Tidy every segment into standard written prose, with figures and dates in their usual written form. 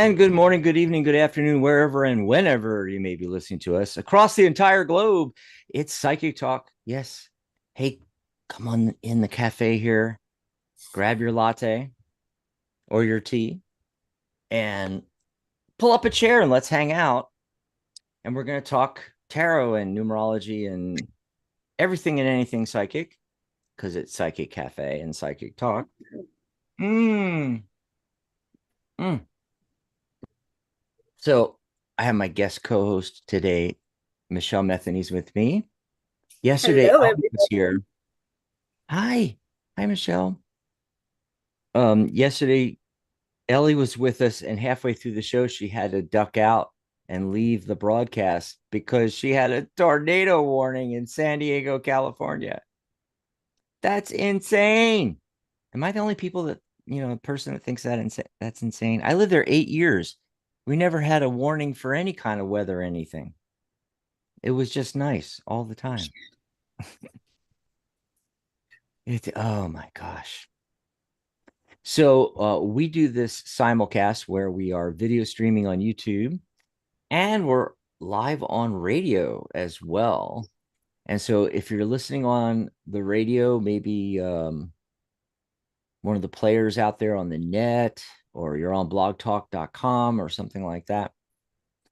And good morning, good evening, good afternoon, wherever and whenever you may be listening to us across the entire globe. It's Psychic Talk. Yes. Hey, come on in the cafe here, grab your latte or your tea, and pull up a chair and let's hang out. And we're going to talk tarot and numerology and everything and anything psychic because it's Psychic Cafe and Psychic Talk. Mm, mm. So I have my guest co-host today, Michelle Metheny's with me. Yesterday, Hello, Ellie was everybody. here. Hi. Hi, Michelle. Yesterday, Ellie was with us, and halfway through the show, she had to duck out and leave the broadcast because she had a tornado warning in San Diego, California. That's insane. Am I the only people that, person that thinks that's insane? I lived there 8 years. We never had a warning for any kind of weather or anything. It was just nice all the time. Oh my gosh. So we do this simulcast where we are video streaming on YouTube and we're live on radio as well. And so if you're listening on the radio, maybe one of the players out there on the net, or you're on blogtalk.com or something like that,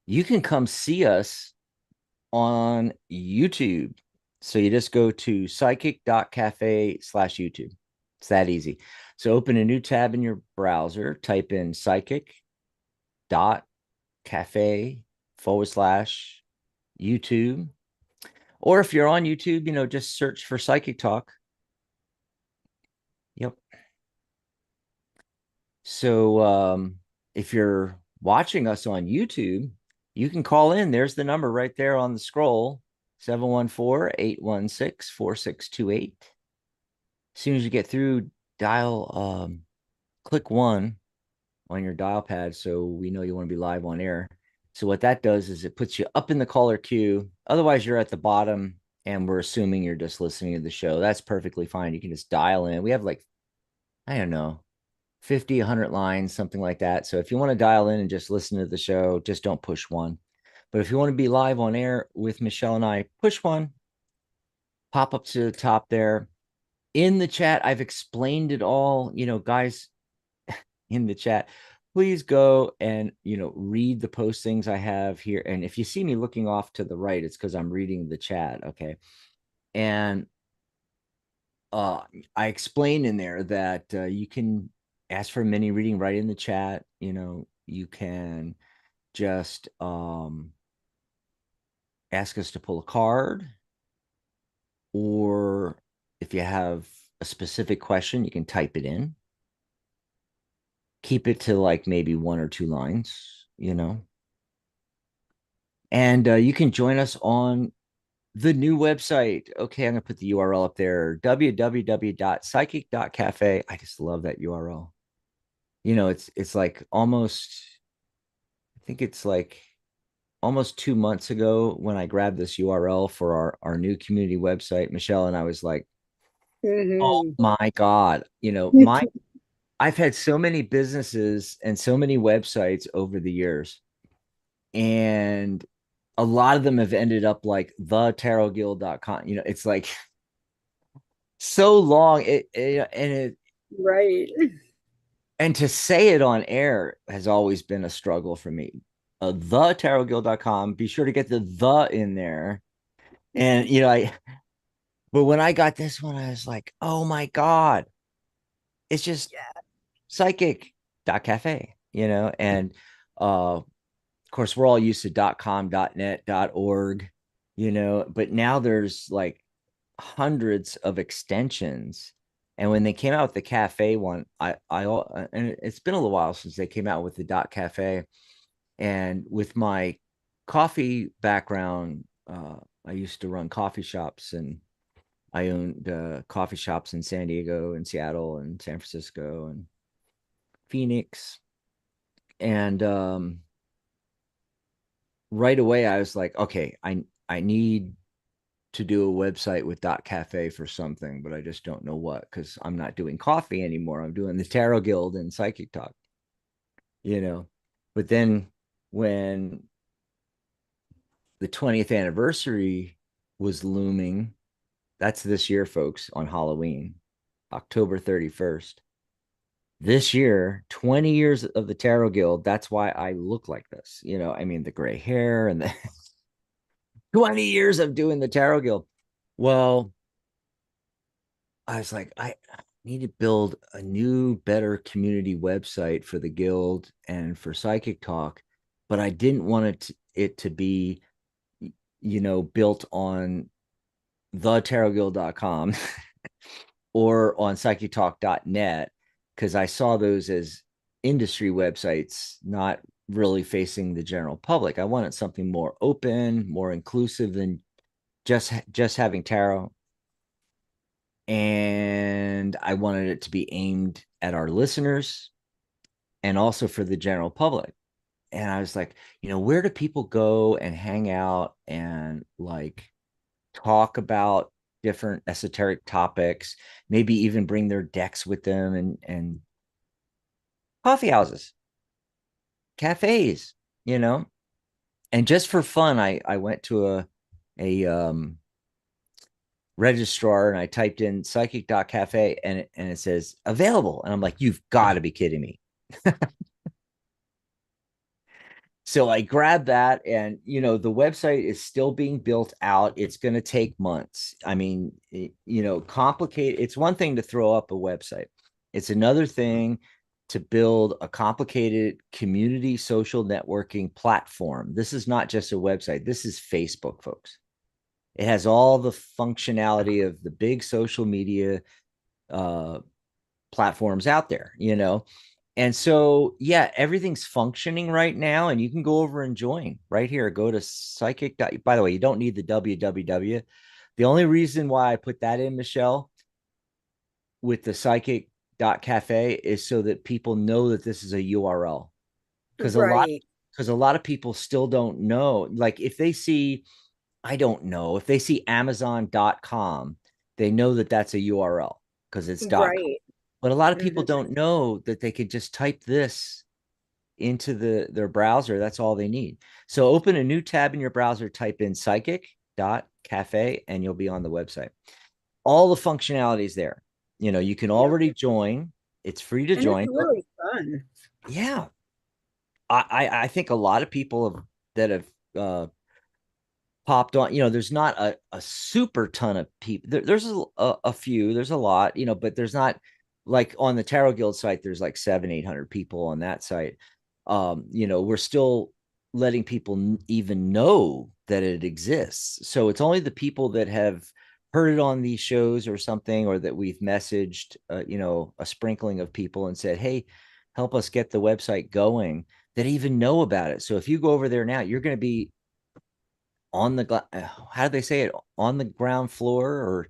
you can come see us on YouTube. So you just go to psychic.cafe/YouTube. It's that easy. So open a new tab in your browser, type in psychic.cafe/YouTube. Or if you're on YouTube, just search for Psychic Talk. Yep. So if you're watching us on YouTube, you can call in. There's the number right there on the scroll, 714-816-4628. As soon as you get through, click 1 on your dial pad so we know you want to be live on air. So what that does is it puts you up in the caller queue. Otherwise, you're at the bottom and we're assuming you're just listening to the show. That's perfectly fine. You can just dial in. We have like, I don't know, 50, 100 lines, something like that. So if you want to dial in and just listen to the show, just don't push 1. But if you want to be live on air with Michelle and I, push 1, pop up to the top there. In the chat, I've explained it all. Guys in the chat, please go and read the postings I have here. And if you see me looking off to the right, it's because I'm reading the chat. Okay. And I explained in there that you can ask for a mini reading right in the chat. You can just ask us to pull a card, or if you have a specific question, you can type it in. Keep it to like maybe 1 or 2 lines. And you can join us on the new website. Okay, I'm going to put the URL up there, www.psychic.cafe. I just love that URL. It's like almost, I think it's like almost 2 months ago when I grabbed this URL for our new community website. Michelle and I was like, oh Hmm. my God, I've had so many businesses and so many websites over the years, and a lot of them have ended up like thetarotguild.com. It's like so long. Right. And to say it on air has always been a struggle for me. Thetarotguild.com. Be sure to get the in there. And but when I got this one, I was like, oh my God, it's just Yeah. psychic.cafe, and of course we're all used to .com, .net, .org, but now there's like hundreds of extensions. And when they came out with the cafe one, and it's been a little while since they came out with the .cafe. And with my coffee background, I used to run coffee shops, and I owned coffee shops in San Diego and Seattle and San Francisco and Phoenix. And right away, I was like, okay, I need to do a website with .cafe for something, but I just don't know what, because I'm not doing coffee anymore. I'm doing the Tarot Guild and Psychic Talk, you know. But then when the 20th anniversary was looming, that's this year, folks, on Halloween, October 31st. This year, 20 years of the Tarot Guild. That's why I look like this. I mean, the gray hair and the 20 years of doing the Tarot Guild. Well, I was like, I need to build a new, better community website for the guild and for Psychic Talk, but I didn't want it to be, built on thetarotguild.com or on psychictalk.net because I saw those as industry websites, not really facing the general public. I wanted something more open, more inclusive than just having tarot, and I wanted it to be aimed at our listeners and also for the general public. And I was like, where do people go and hang out and like talk about different esoteric topics, maybe even bring their decks with them, and coffee houses, cafes, you know? And just for fun, I went to a registrar and I typed in psychic.cafe and it says available. And I'm like, you've got to be kidding me. So I grabbed that, and the website is still being built out. It's going to take months. I mean, complicated. It's one thing to throw up a website. It's another thing to build a complicated community social networking platform. This is not just a website. This is Facebook, folks. It has all the functionality of the big social media uh, platforms out there. And so, yeah, everything's functioning right now, and you can go over and join right here. Go to psychic. By the way, you don't need the www. The only reason why I put that in, Michelle, with the psychic.cafe is so that people know that this is a URL. Because a lot Right. because a lot of people still don't know. Like if they see, I don't know, if they see Amazon.com, they know that that's a URL because it's .com. Right. But a lot of people Mhm. don't know that they could just type this into their browser. That's all they need. So open a new tab in your browser, type in psychic.cafe, and you'll be on the website. All the functionalities there. You can Yep. already join. It's free to And it's join. really fun. Yeah. I think a lot of people that have popped on. There's not a super ton of people. There's a few, there's a lot, but there's not like on the Tarot Guild site, there's like 700-800 people on that site. We're still letting people even know that it exists. So it's only the people that have heard it on these shows or something, or that we've messaged, a sprinkling of people and said, hey, help us get the website going, that even know about it. So if you go over there now, you're going to be on the how do they say it, on the ground floor or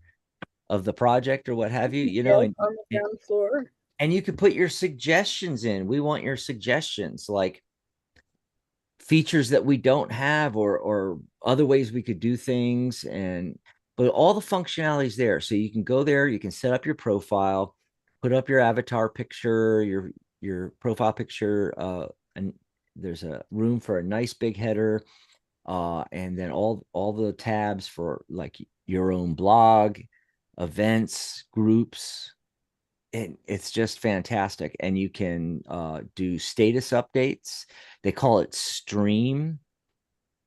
of the project or what have you, Yes, and on the ground floor. and you could put your suggestions in. We want your suggestions, like features that we don't have, or other ways we could do things. And but all the functionality is there, so you can go there, you can set up your profile, put up your avatar picture, your profile picture, and there's a room for a nice big header, and then all the tabs for like your own blog, events, groups, and it's just fantastic. And you can do status updates. They call it stream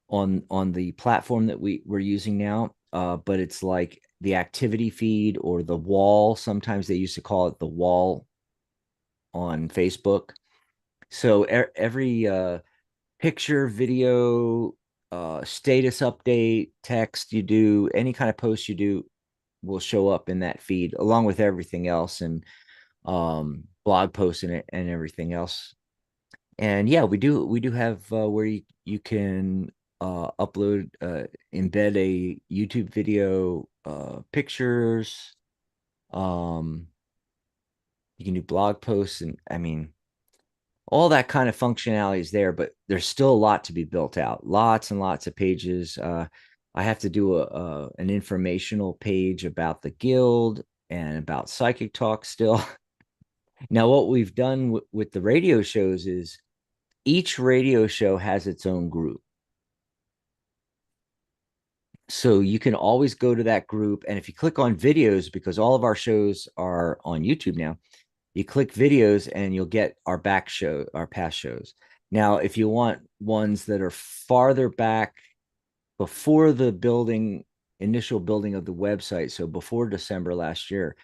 on the platform that we're using now, but it's like the activity feed or the wall. Sometimes they used to call it the wall on Facebook. So every picture, video, status update, text you do, any kind of post you do will show up in that feed along with everything else, and blog posts and everything else. And yeah, we do have where you can upload, embed a YouTube video, pictures. Um, you can do blog posts, and I mean, all that kind of functionality is there, but there's still a lot to be built out. Lots and lots of pages. I have to do an informational page about the guild and about Psychic Talk still. Now, what we've done with the radio shows is each radio show has its own group. So you can always go to that group. And if you click on videos, because all of our shows are on YouTube now, you click videos and you'll get our back show, our past shows. Now, if you want ones that are farther back before the initial building of the website, so before December last year,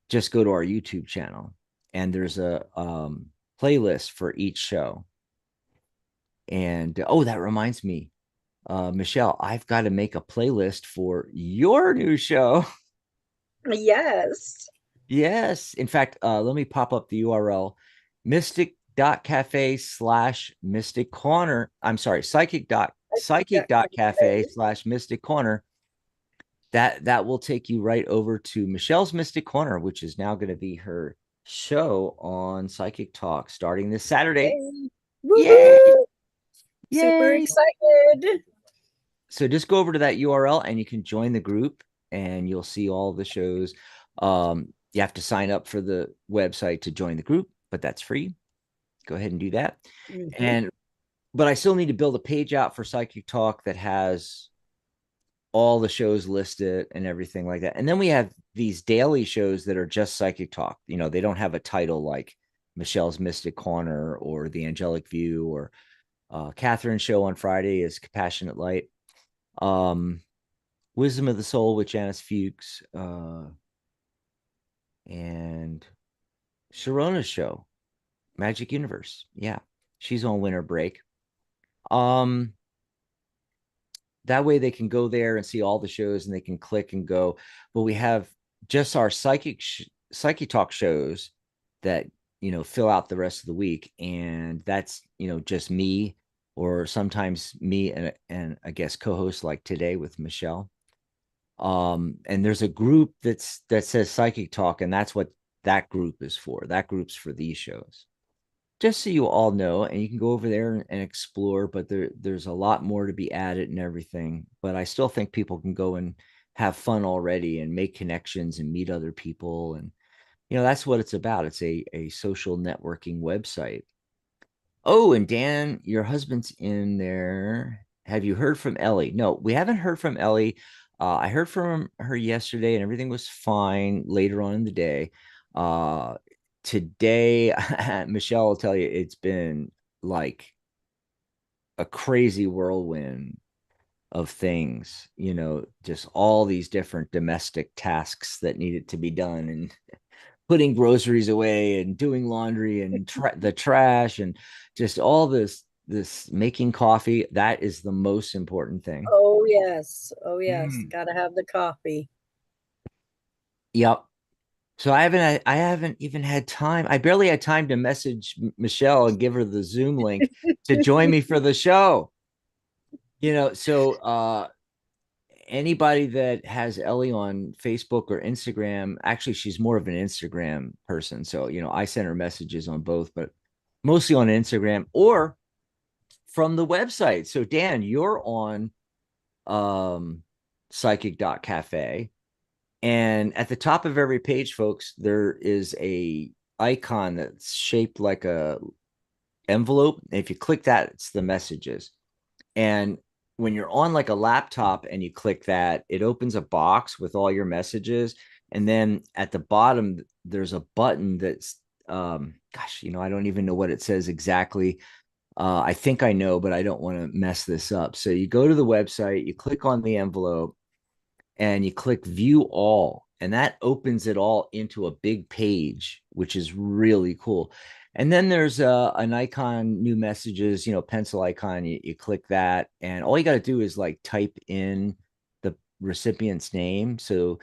just go to our YouTube channel and there's a playlist for each show. And oh, that reminds me, Michelle, I've got to make a playlist for your new show. Yes. Yes. In fact, let me pop up the URL mystic.cafe/mystic corner. I'm sorry, psychic.cafe/mystic corner. That will take you right over to Michelle's Mystic Corner, which is now going to be her show on Psychic Talk starting this Saturday. Yay. Yay! Woohoo! Super Yay! excited. So just go over to that URL and you can join the group and you'll see all the shows. You have to sign up for the website to join the group, but that's free. Go ahead and do that. Mm-hmm. And but I still need to build a page out for Psychic Talk that has all the shows listed and everything like that. And then we have these daily shows that are just Psychic Talk. You know, they don't have a title like Michelle's Mystic Corner or The Angelic View or Catherine's show on Friday is Compassionate Light. Wisdom of the Soul with Janice Fuchs, and Sharona's show, Magic Universe. Yeah, she's on winter break. Um, that way they can go there and see all the shows and they can click and go. But we have just our psychic talk shows that fill out the rest of the week, and that's just me or sometimes me and I guess co-host like today with Michelle. And there's a group that says Psychic Talk, and that's what that group is for. That group's for these shows. Just so you all know, and you can go over there and explore, but there's a lot more to be added and everything. But I still think people can go and have fun already and make connections and meet other people. And that's what it's about. It's a social networking website. Oh, and Dan, your husband's in there. Have you heard from Ellie? No, we haven't heard from Ellie. I heard from her yesterday and everything was fine later on in the day. Uh, Today, Michelle will tell you it's been like a crazy whirlwind of things, just all these different domestic tasks that needed to be done and putting groceries away and doing laundry and the trash and just all this making coffee. That is the most important thing. Oh, yes. Oh, yes. Mm. Gotta have the coffee. Yep. So I haven't even had time. I barely had time to message Michelle and give her the Zoom link to join me for the show. So anybody that has Ellie on Facebook or Instagram, actually she's more of an Instagram person. So, I send her messages on both, but mostly on Instagram or from the website. So Dan, you're on psychic.cafe. And at the top of every page, folks, there is a icon that's shaped like a envelope. And if you click that, it's the messages. And when you're on like a laptop and you click that, it opens a box with all your messages. And then at the bottom, there's a button that's, gosh, I don't even know what it says exactly. I think I know, but I don't want to mess this up. So you go to the website, you click on the envelope, and you click view all, and that opens it all into a big page, which is really cool. And then there's an icon, new messages, pencil icon. You click that, and all you got to do is like type in the recipient's name. So,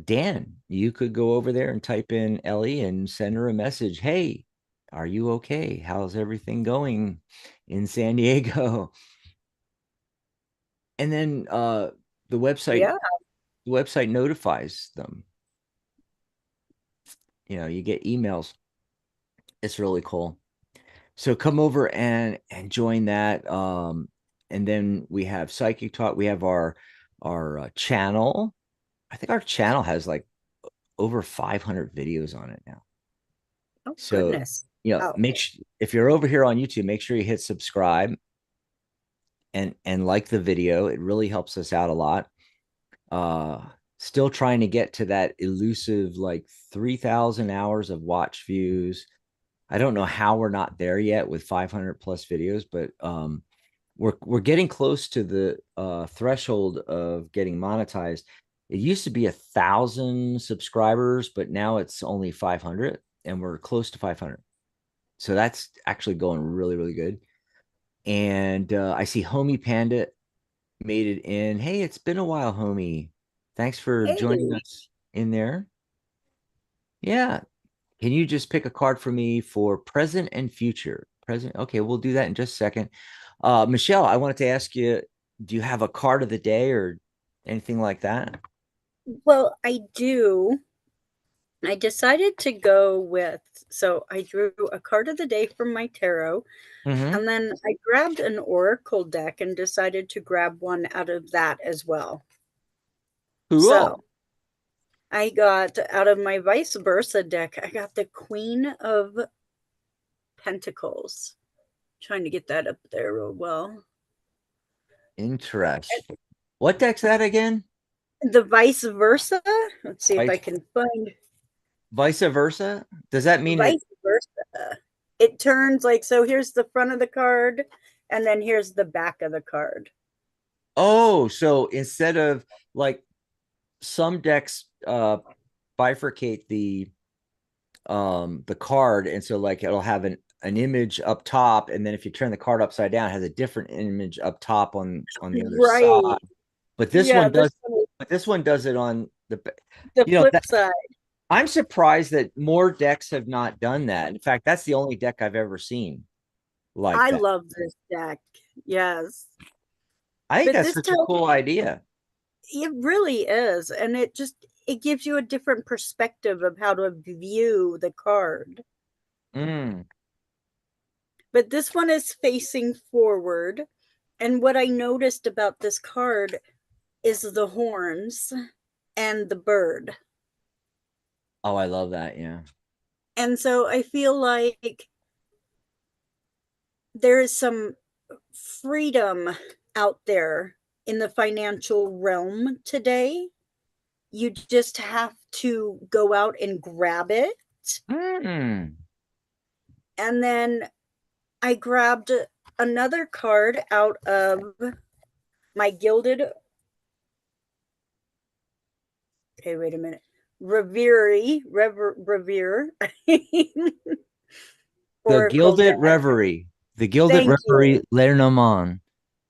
Dan, you could go over there and type in Ellie and send her a message. Hey, are you okay? How's everything going in San Diego? And then the website Yeah. the website notifies them. You get emails. It's really cool. So come over and join that. And then we have Psychic Talk. We have our channel. I think our channel has like over 500 videos on it now. Oh, So goodness. Oh, if you're over here on YouTube, make sure you hit subscribe and like the video. It really helps us out a lot. Uh, Still trying to get to that elusive like 3,000 hours of watch views. I don't know how we're not there yet with 500 plus videos, but we're getting close to the threshold of getting monetized. It used to be 1,000 subscribers, but now it's only 500, and we're close to 500. So that's actually going really, really good. And I see Homie Panda made it in. Hey, it's been a while, Homie. Thanks for joining hey. us in there. Yeah. Can you just pick a card for me for present and future? Present. Okay, we'll do that in just a second. Michelle, I wanted to ask you, do you have a card of the day or anything like that? Well, I do. I decided to go with, so I drew a card of the day from my tarot, Mm-hmm. and then I grabbed an oracle deck and decided to grab one out of that as well. Cool. So I got out of my vice versa deck, I got the Queen of Pentacles. Trying to get that up there real well. Interesting. What deck's that again? The vice versa. Let's see if I Vice can find vice versa? Does that mean it? vice versa. It turns like so. Here's the front of the card, and then here's the back of the card. Oh, so instead of like some decks bifurcate the card, and so like it'll have an image up top, and then if you turn the card upside down, it has a different image up top on the other side. Right. But this Yeah. one does but this one does it on The you know flip that side. I'm surprised that more decks have not done that. In fact, that's the only deck I've ever seen like I that. love this deck. Yes. I think But that's this such a tells cool idea. it really is. And it gives you a different perspective of how to view the card. Mm. But this one is facing forward. And what I noticed about this card is the horns and the bird. Oh, I love that. Yeah. And so I feel like there is some freedom out there in the financial realm today. You just have to go out and grab it. Mm. And then I grabbed another card out of my gilded. Okay, wait a minute. Revere The Oracle Gilded deck. Reverie. The Gilded Thank you. Reverie Lenormand.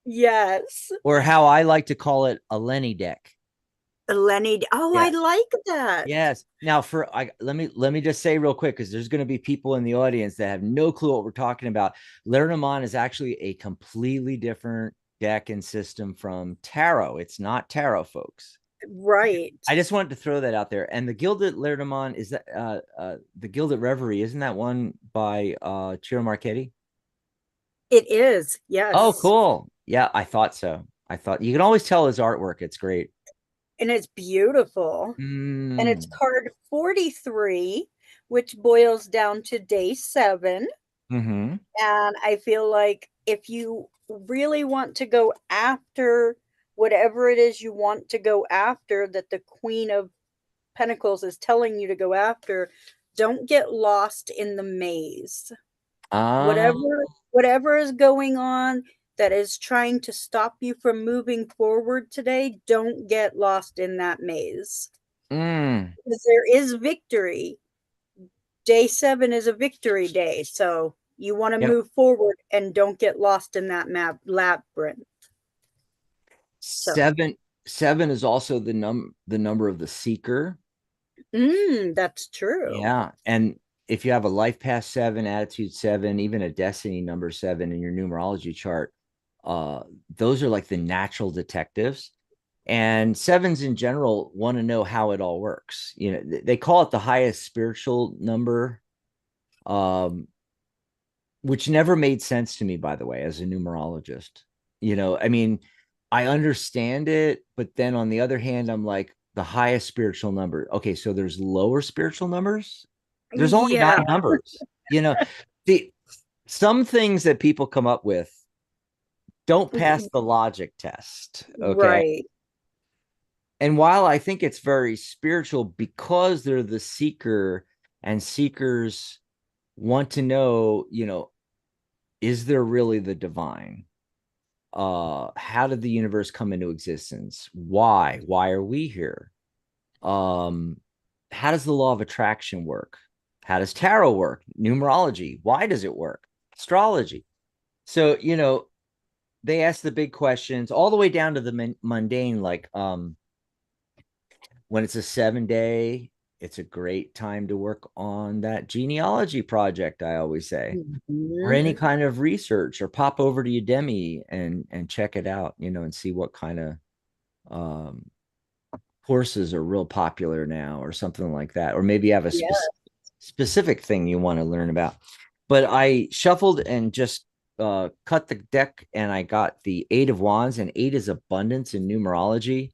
Yes. Or how I like to call it, a Lenny deck. Lenny. Oh, I Yeah. like that. Yes. Now, let me just say real quick, because there's going to be people in the audience that have no clue what we're talking about. Lenormand is actually a completely different deck and system from tarot. It's not tarot, folks. Right. I just wanted to throw that out there. And the Gilded Lenormand is that the Gilded Reverie, isn't that one by Ciro Marchetti? It is. Oh, Yes. cool. Yeah, I thought so. I thought you can always tell his artwork. It's great. And it's beautiful. And it's Mm. card 43, which boils down to day 7. Mm-hmm. And I feel like if you really want to go after whatever it is you want to go after, that the Queen of Pentacles is telling you to go after, don't get lost in the maze. Ah. Whatever is going on that is trying to stop you from moving forward today, don't get lost in that maze. Mm. Because there is victory. Day 7 is a victory day, so you want to Yep. move forward and don't get lost in that map labyrinth. So, Seven is also the number of the seeker. that's true. Yeah. And if you have a life path 7, attitude 7, even a destiny number 7 in your numerology chart, those are like the natural detectives. And sevens in general want to know how it all works. You know, they call it the highest spiritual number, um, which never made sense to me, by the way, as a numerologist. I mean, I understand it, but then on the other hand, I'm like, the highest spiritual number. Okay, so there's lower spiritual numbers. There's only Yeah. nine numbers. the some things that people come up with don't pass the logic test. Okay. Right. And while I think it's very spiritual because they're the seeker and seekers want to know, is there really the divine? How did the universe come into existence? Why are we here? um how does the law of attraction work? How does tarot work? Numerology, why does it work? Astrology. So they ask the big questions all the way down to the mundane, like when it's a 7 day, it's a great time to work on that genealogy project, I always say, or Mhm. any kind of research, or pop over to Udemy and check it out, and see what kind of um courses are real popular now, or something like that, or maybe you have a Yeah. specific thing you want to learn about. But I shuffled and just cut the deck, and I got the Eight of Wands, and eight is abundance in numerology,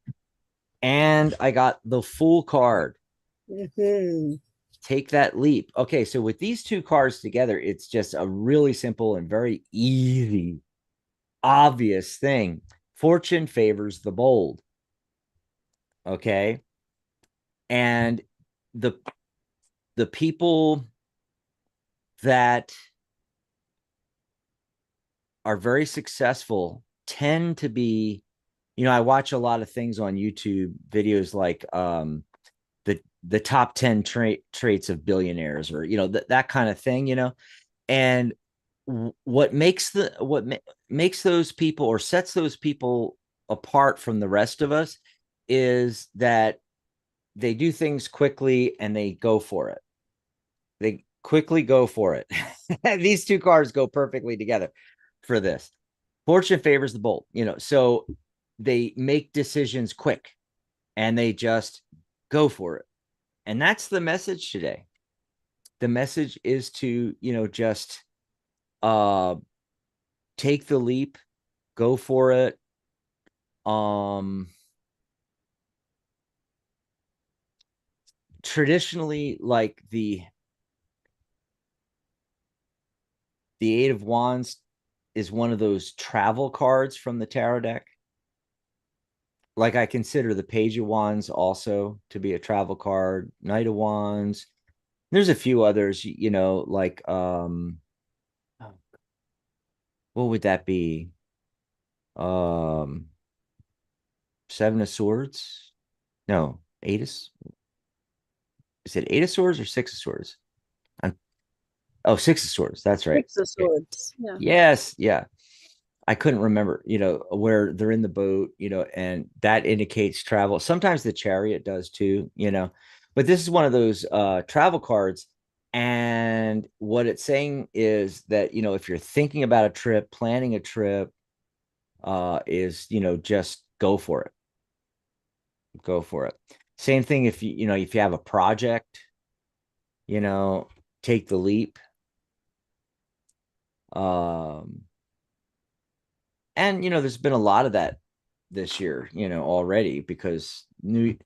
and I got the Fool card. Hmm. Take that leap. Okay, so with these two cards together, it's just a really simple and very easy, obvious thing. Fortune favors the bold. Okay, and the the people that are very successful tend to be, I watch a lot of things on YouTube videos, like the top 10 traits of billionaires, or that kind of thing, and what makes makes those people, or sets those people apart from the rest of us, is that they do things quickly and they go for it. They quickly go for it. These two cards go perfectly together for this. Fortune favors the bold, so they make decisions quick and they just go for it. And that's the message today. The message is to, just uh take the leap, go for it. Um Traditionally, like the Eight of Wands is one of those travel cards from the tarot deck. Like, I consider the Page of Wands also to be a travel card, Knight of Wands. There's a few others, like what would that be? Um Seven of Swords? No, Eight of, is it Eight of Swords or Six of Swords? I'm, oh, Six of Swords. That's right. Six of Swords. Yeah. Yes, yeah. I couldn't remember, where they're in the boat, and that indicates travel. Sometimes the Chariot does too, but this is one of those travel cards. And what it's saying is that, if you're thinking about a trip, planning a trip, is, just go for it. Go for it. Same thing if if you have a project, you know, take the leap. Um, and there's been a lot of that this year, already, because new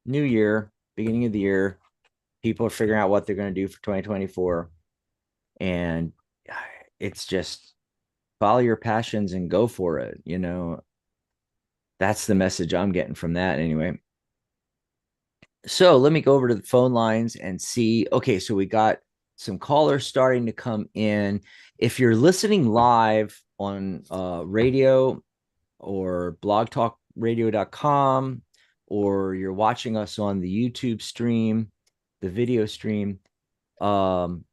year, beginning of the year, people are figuring out what they're going to do for 2024. And it's just follow your passions and go for it. That's the message I'm getting from that anyway. So let me go over to the phone lines and see. Okay, so we got some callers starting to come in. If you're listening live on radio or blogtalkradio.com, or you're watching us on the YouTube stream, the video stream, um,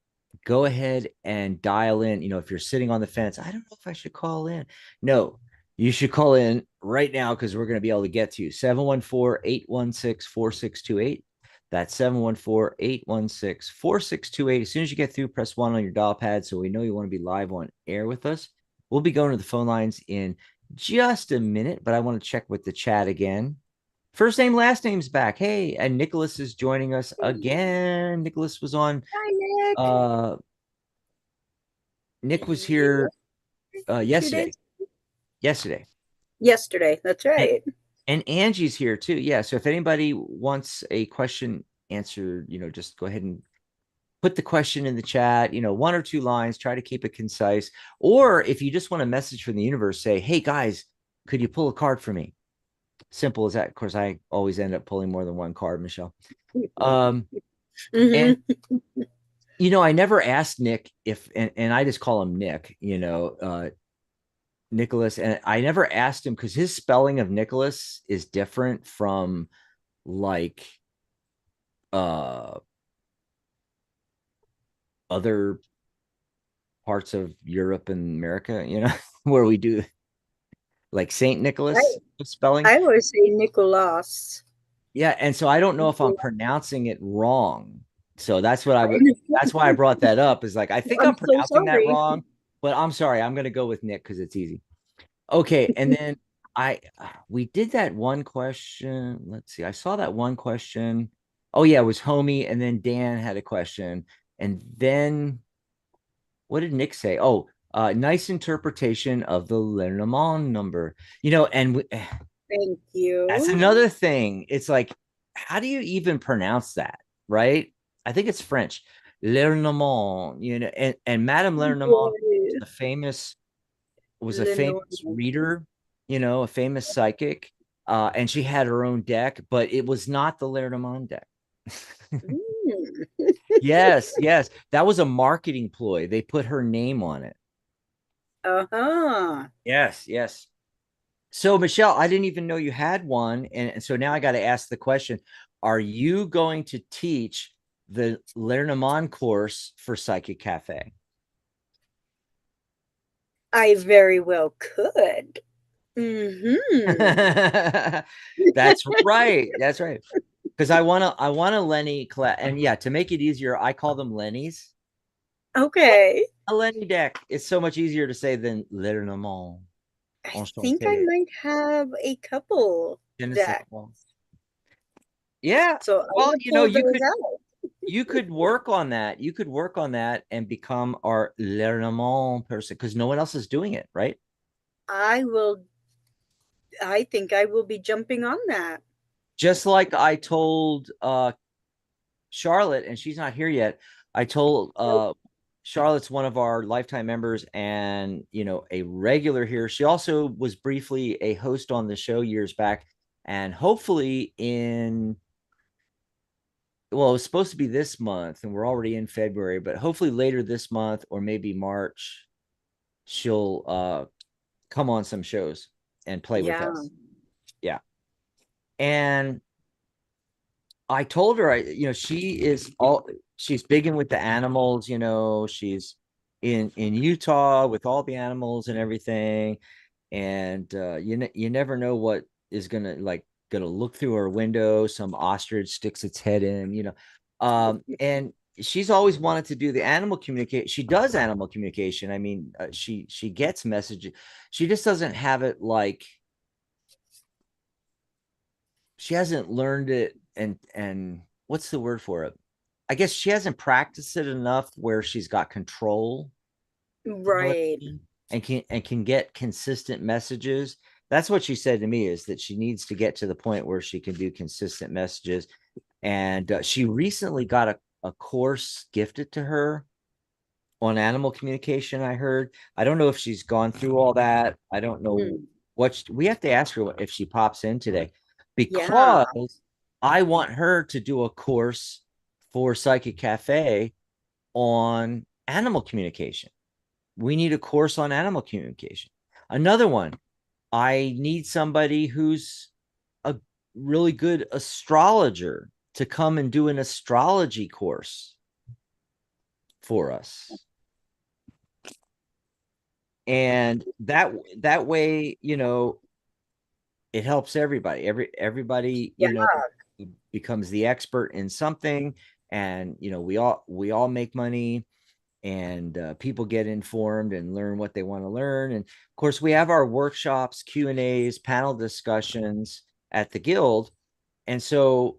go ahead and dial in. If you're sitting on the fence, I don't know if I should call in. No, you should call in right now, because we're going to be able to get to you. 714-816-4628. That's 714-816-4628. As soon as you get through, press 1 on your dial pad so we know you want to be live on air with us. We'll be going to the phone lines in just a minute, but I want to check with the chat again. First name, last name's back. Hey, and Nicholas is joining us again. Nicholas was on. Hi, Nick. Uh, Nick was Yeah. here Two yesterday. days. Yesterday, Yesterday. That's and right. and Angie's here too. Yeah. So if anybody wants a question answered, just go ahead and put the question in the chat, 1 or 2 lines, try to keep it concise. Or if you just want a message from the universe, say, hey guys, could you pull a card for me? Simple as that. Of course, I always end up pulling more than one card, Michelle. Um, and Mm-hmm. I never asked Nick if, and I just call him Nick, Nicholas, and I never asked him because his spelling of Nicholas is different from like uh other parts of Europe and America, where we do like Saint I Nicholas spelling. I always say Nicholas. Yeah, and so I don't know if I'm Nicholas. pronouncing it wrong. So that's why I brought that up, is like I think I'm I'm so pronouncing that sorry. wrong, but I'm sorry. I'm going to go with Nick because it's easy. Okay, and then I we did that one question. Let's see. I saw that one question. Oh yeah, it was Homie, and then Dan had a question, and then what did Nick say? Oh, nice interpretation of the Lenormand number. And Thank that's you. another thing. It's like, how do you even pronounce that? Right? I think it's French. Lenormand, and Madame Lenormand was a famous was a famous Lenormand. reader, a famous psychic. And she had her own deck, but it was not the Lenormand deck. Mm. Yes, yes. That was a marketing ploy. They put her name on it. Uh-huh. Yes, yes. So, Michelle, I didn't even know you had one. And so now I got to ask the question. Are you going to teach the Lenormand course for Psychic Cafe? I very well could. Mm-hmm. That's right. That's right. Because I want a Lenny class. And yeah, to make it easier, I call them Lennies. Okay. A Lenny deck. It's so much easier to say than Lenormand. I think I Enchanté. might have a couple Je ne sais that, quoi. Yeah. so I Well, will pull those out. you could work on that. You could work on that and become our Lenormand person because no one else is doing it, right? I will, I think I will be jumping on that. Just like I told Charlotte, and she's not here yet. I told Nope. Charlotte's one of our lifetime members and a regular here. She also was briefly a host on the show years back, and hopefully in well, it was supposed to be this month, and we're already in February, but hopefully later this month or maybe March, she'll come on some shows and play with Yeah. us. Yeah. And I told her, she's big in with the animals, she's in Utah with all the animals and everything. And you never know what is gonna look through her window. Some ostrich sticks its head in, and she's always wanted to do the animal communicate. She does animal communication. I mean, she gets messages. She just doesn't have it like she hasn't learned it and what's the word for it? I guess she hasn't practiced it enough where she's got control, you know what I Right. mean? And can get consistent messages. That's what she said to me, is that she needs to get to the point where she can do consistent messages. And she recently got a course gifted to her on animal communication. I heard. I don't know if she's gone through all that. I don't know Mm. we have to ask her if she pops in today, Yeah. because I want her to do a course for Psychic Cafe on animal communication. We need a course on animal communication. Another one, I need somebody who's a really good astrologer to come and do an astrology course for us. And that way, it helps everybody. Everybody, Yeah. becomes the expert in something, and we all make money, and people get informed and learn what they want to learn. And of course, we have our workshops, Q&As, panel discussions at the guild. And so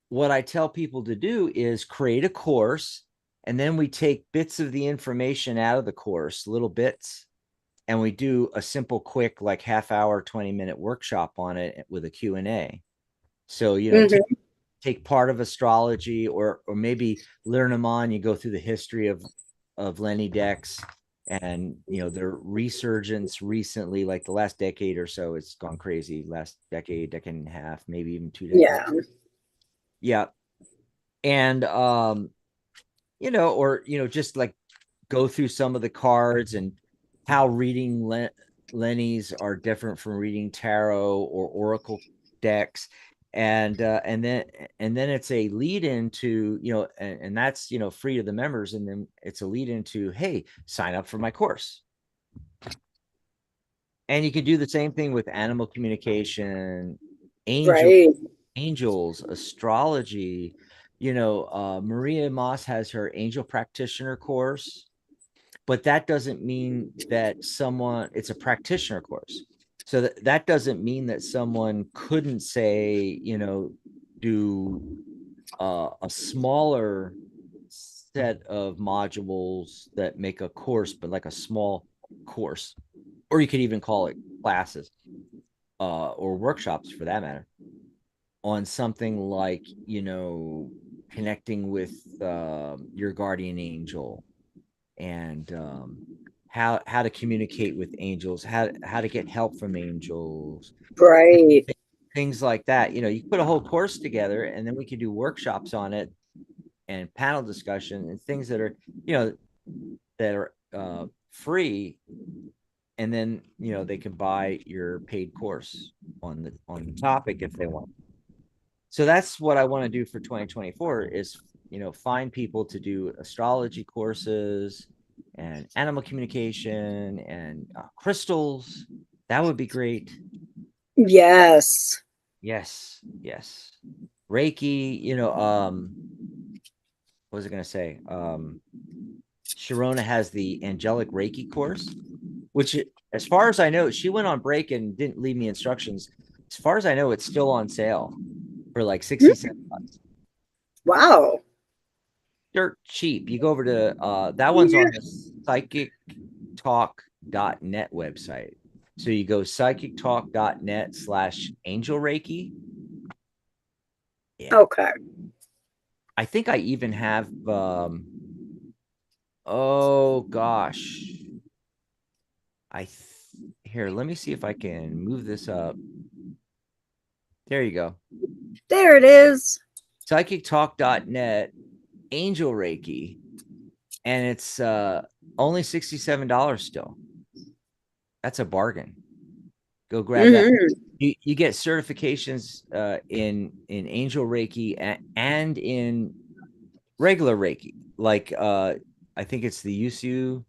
what I tell people to do is create a course, and then we take bits of the information out of the course, little bits, and we do a simple, quick, like half hour, 20-minute workshop on it with a Q&A. So, Hmm. take part of astrology, or maybe learn them on. You go through the history of Lenny decks, and their resurgence recently, like the last decade or so, it's gone crazy. Last decade and a half, maybe even 2 decades. Yeah. Yeah. And or just like go through some of the cards and how reading Lenny's are different from reading tarot or oracle decks. And then it's a lead into, and that's free to the members, and then it's a lead into, hey, sign up for my course. And you can do the same thing with animal communication, angel Right. angels, astrology. Maria Moss has her angel practitioner course, but that doesn't mean that it's a practitioner course. So that doesn't mean that someone couldn't say, do a smaller set of modules that make a course, but like a small course, or you could even call it classes, or workshops for that matter, on something like, connecting with your guardian angel, and how to communicate with angels, how to get help from angels, Right. things like that. You put a whole course together, and then we can do workshops on it, and panel discussion, and things that are free, and then they can buy your paid course on the topic if they want. So that's what I want to do for 2024 is, find people to do astrology courses and animal communication and crystals. That would be great. Yes. Yes, yes. Reiki, what was I going to say? Sharona has the angelic Reiki course, which, as far as I know, she went on break and didn't leave me instructions. As far as I know, it's still on sale for like 60 cents. Wow. Dirt cheap. You go over to that one's on the psychictalk.net website. So you go psychictalk.net/angel Reiki. Yeah. Okay. I think I even have oh gosh. Here, let me see if I can move this up. There you go. There it is. Psychictalk.net, angel Reiki, and it's only $67 still. That's a bargain. Go grab that. Mm-hmm. You get certifications in angel Reiki and in regular Reiki. Like I think it's the Yusu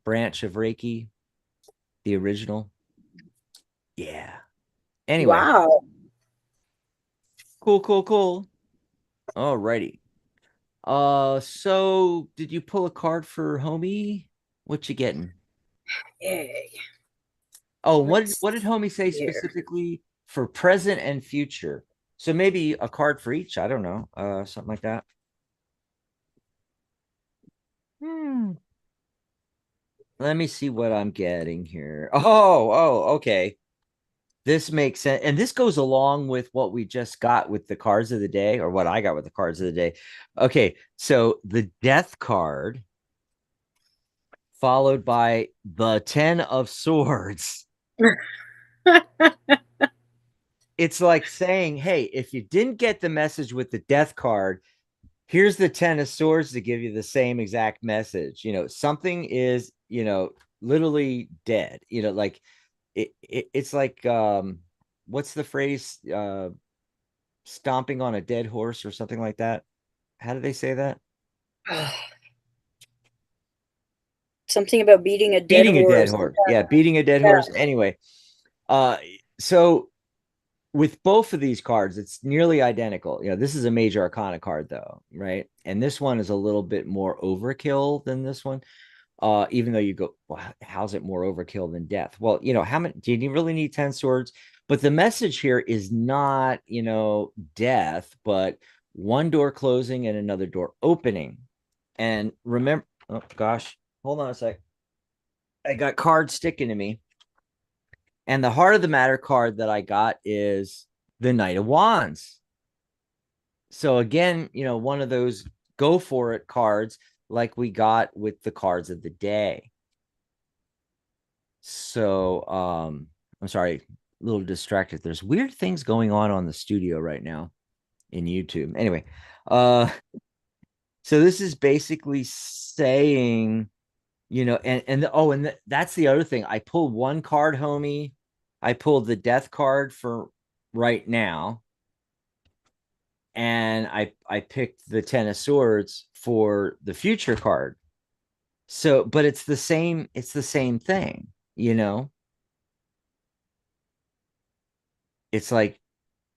branch of Reiki, the original. Yeah. Anyway, Wow. cool, cool, cool. All righty. So did you pull a card for homie? What you getting? Yay. Oh, Let's what did homie say see here. specifically for present and future? So maybe a card for each. I don't know. Something like that. Hmm. Let me see what I'm getting here. Okay. This makes sense. And this goes along with what we just got with the cards of the day, or what I got with the cards of the day. Okay. So the death card, followed by the 10 of swords. It's like saying, hey, if you didn't get the message with the death card, here's the 10 of swords to give you the same exact message. Something is, literally dead. Like it's like what's the phrase? Stomping on a dead horse or something like that. How do they say that? Something about beating a dead Beating a dead horse. horse. Yeah, beating a dead Yeah. horse. Anyway, so with both of these cards, it's nearly identical. This is a major arcana card though, right? And this one is a little bit more overkill than this one. Even though you go, well, how's it more overkill than death? Well, how many do you really need 10 swords? But the message here is not, death, but one door closing and another door opening. And remember, oh gosh, hold on a sec. I got cards sticking to me. And the heart of the matter card that I got is the Knight of Wands. So again, one of those go for it cards like we got with the cards of the day. So I'm sorry, a little distracted. There's weird things going on the studio right now in YouTube. Anyway, uh so this is basically saying, that's the other thing. I pulled one card, homie. I pulled the death card for right now, and I picked the Ten of Swords for the future card. So, but it's the same thing, you know. It's like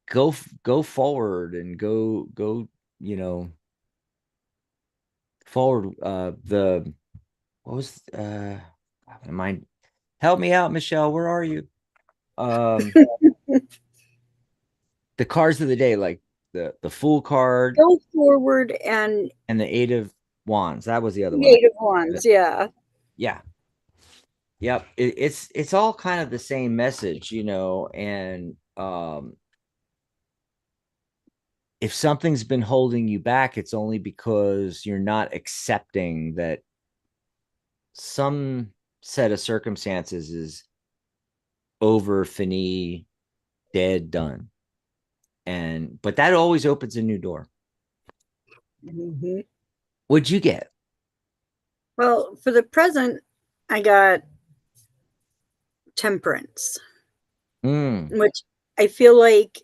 go forward and go, you know, forward. The what was mind help me out, Michelle? Where are you? Um, the cards of the day, like the Fool card Go forward and and the Eight of Wands. That was the other one. Native ones, yeah. Yeah. Yep. It's all kind of the same message, and if something's been holding you back, it's only because you're not accepting that some set of circumstances is over, fini, dead, done. But that always opens a new door. Mm-hmm. What'd you get? Well, for the present, I got temperance, Mm, which I feel like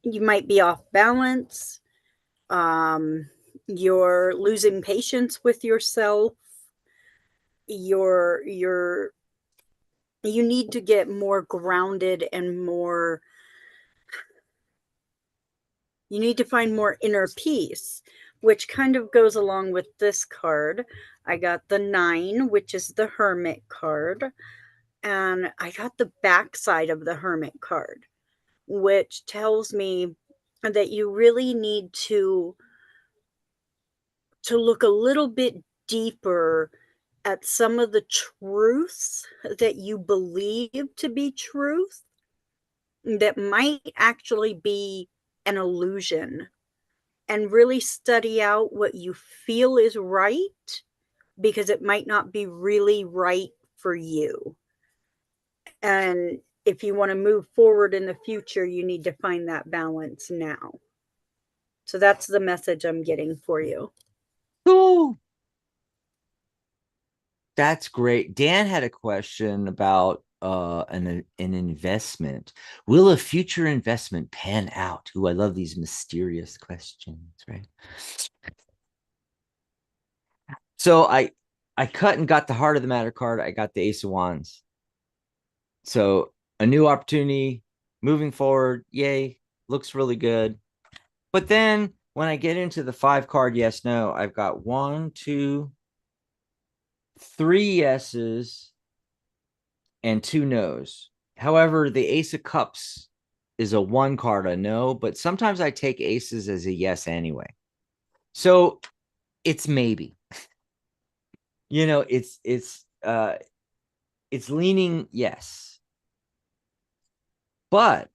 you might be off balance. You're losing patience with yourself. You're you need to get more grounded and more you need to find more inner peace, which kind of goes along with this card. I got the 9, which is the hermit card, and I got the backside of the hermit card, which tells me that you really need to look a little bit deeper at some of the truths that you believe to be truth that might actually be an illusion, and really study out what you feel is right, because it might not be really right for you. And if you want to move forward in the future, you need to find that balance now. So that's the message I'm getting for you. cool. That's great. Dan had a question about an investment. Will a future investment pan out? Ooh, I love these mysterious questions, right? So I cut and got the heart of the matter card. I got the Ace of Wands. So a new opportunity, moving forward, yay, looks really good. But then when I get into the 5 card, yes, no, I've got one, two, three yeses and 2 no's. However, the Ace of Cups is a 1 card, a no, but sometimes I take aces as a yes anyway. So it's maybe. You know, it's leaning yes. But